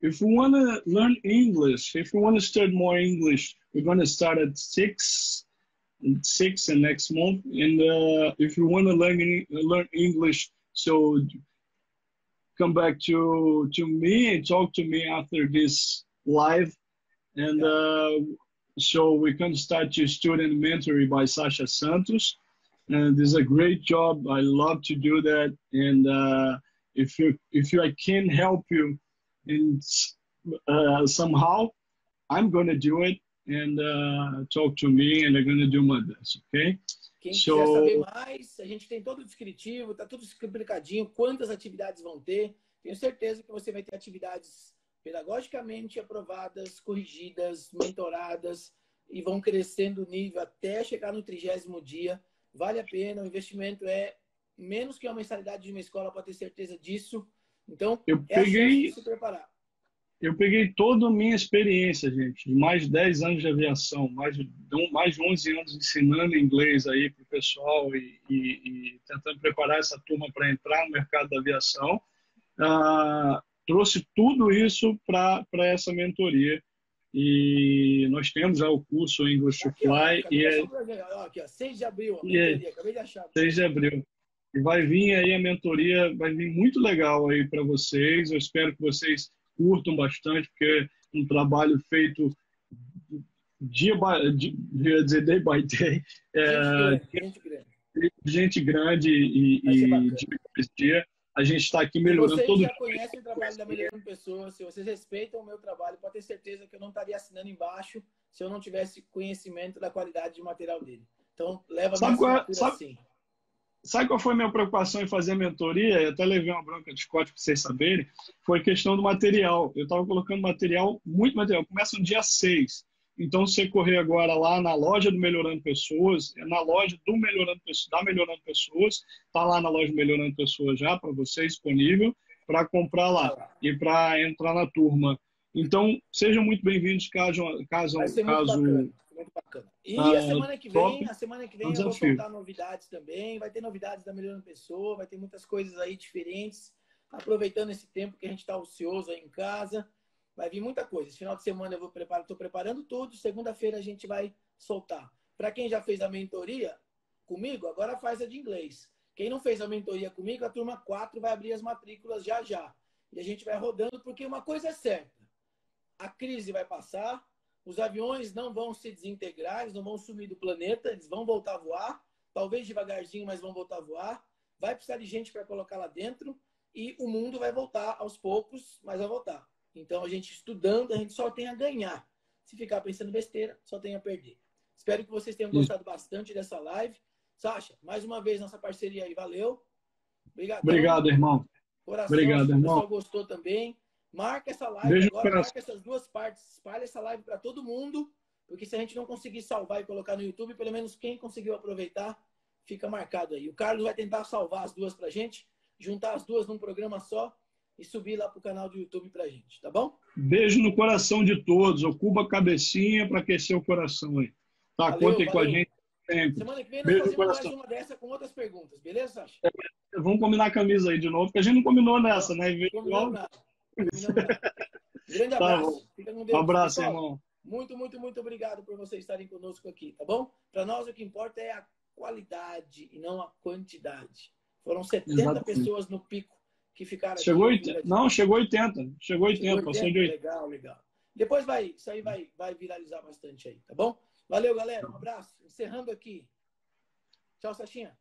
if you want to learn English, if you want to start more English, we're going to start at 6 and next month. And if you want to learn English, so come back to me and talk to me after this live. And so we can start your student mentoring by Sasha Santos. And this is a great job. I love to do that. And if I can help you in somehow, I'm going to do it. And talk to me, and I'm going to do my best, okay? Quem quiser saber mais, a gente tem todo o descritivo, está tudo explicadinho, quantas atividades vão ter. Tenho certeza que você vai ter atividades pedagogicamente aprovadas, corrigidas, mentoradas, e vão crescendo o nível até chegar no 30º dia. Vale a pena, o investimento é menos que uma mensalidade de uma escola, para ter certeza disso. Então, a chance de se preparar. Eu peguei toda a minha experiência, gente, de mais de 10 anos de aviação, mais de 11 anos ensinando inglês aí para o pessoal e tentando preparar essa turma para entrar no mercado da aviação. Trouxe tudo isso para essa mentoria. E nós temos já o curso English to Fly. Aqui, ó, 6 de abril, a mentoria, acabei de achar. 6 de abril. E vai vir aí a mentoria, vai vir muito legal aí para vocês. Eu espero que vocês curtam bastante, porque é um trabalho feito day by day. Gente grande e dia. A gente está aqui melhorando todo dia. Vocês já conhecem o trabalho da Melhorando Pessoas, se vocês respeitam o meu trabalho, pode ter certeza que eu não estaria assinando embaixo se eu não tivesse conhecimento da qualidade de material dele. Então, leva a minha assinatura assim. Sabe qual foi a minha preocupação em fazer a mentoria? Eu até levei uma bronca de Scott para vocês saberem. Foi a questão do material. Eu estava colocando muito material. Começa no dia 6. Então, você correr agora lá na loja do Melhorando Pessoas, na loja do da Melhorando Pessoas, está lá na loja do Melhorando Pessoas já para você, disponível, para comprar lá e para entrar na turma. Então, sejam muito bem-vindos caso muito bacana. E a semana que vem eu vou soltar novidades também. Vai ter novidades da Melhorando Pessoa, vai ter muitas coisas aí diferentes. Aproveitando esse tempo que a gente está ocioso aí em casa, vai vir muita coisa. Esse final de semana eu estou preparando tudo. Segunda-feira a gente vai soltar. Para quem já fez a mentoria comigo, agora faz a de inglês. Quem não fez a mentoria comigo, a turma 4 vai abrir as matrículas já já. E a gente vai rodando, porque uma coisa é certa. A crise vai passar. Os aviões não vão se desintegrar, eles não vão sumir do planeta, eles vão voltar a voar, talvez devagarzinho, mas vão voltar a voar. Vai precisar de gente para colocar lá dentro e o mundo vai voltar aos poucos, mas vai voltar. Então, a gente estudando, a gente só tem a ganhar. Se ficar pensando besteira, só tem a perder. Espero que vocês tenham gostado bastante dessa live. Sasha, mais uma vez, nossa parceria aí, valeu. Obrigado, irmão. Coração, obrigado, irmão. O pessoal gostou também. Marca essa live agora, marca essas duas partes, espalha essa live para todo mundo, porque se a gente não conseguir salvar e colocar no YouTube, pelo menos quem conseguiu aproveitar, fica marcado aí. O Carlos vai tentar salvar as duas pra gente, juntar as duas num programa só e subir lá pro canal do YouTube pra gente, tá bom? Beijo no coração de todos, ocupa a cabecinha para aquecer o coração aí. Tá, contem com a gente sempre. Semana que vem nós fazemos mais uma dessa com outras perguntas, beleza, Sasha? Vamos combinar a camisa aí de novo, porque a gente não combinou nessa, né? Combinou nada. Grande abraço. Fica com Deus. Um abraço, pessoal. Irmão. Muito obrigado por vocês estarem conosco aqui, tá bom? Para nós o que importa é a qualidade e não a quantidade. Foram 70 pessoas no pico que ficaram chegou aqui. Chegou 80. Chegou 80, passou de 80. Legal. Depois isso aí vai viralizar bastante aí, tá bom? Valeu, galera. Um abraço. Encerrando aqui. Tchau, Sachinha.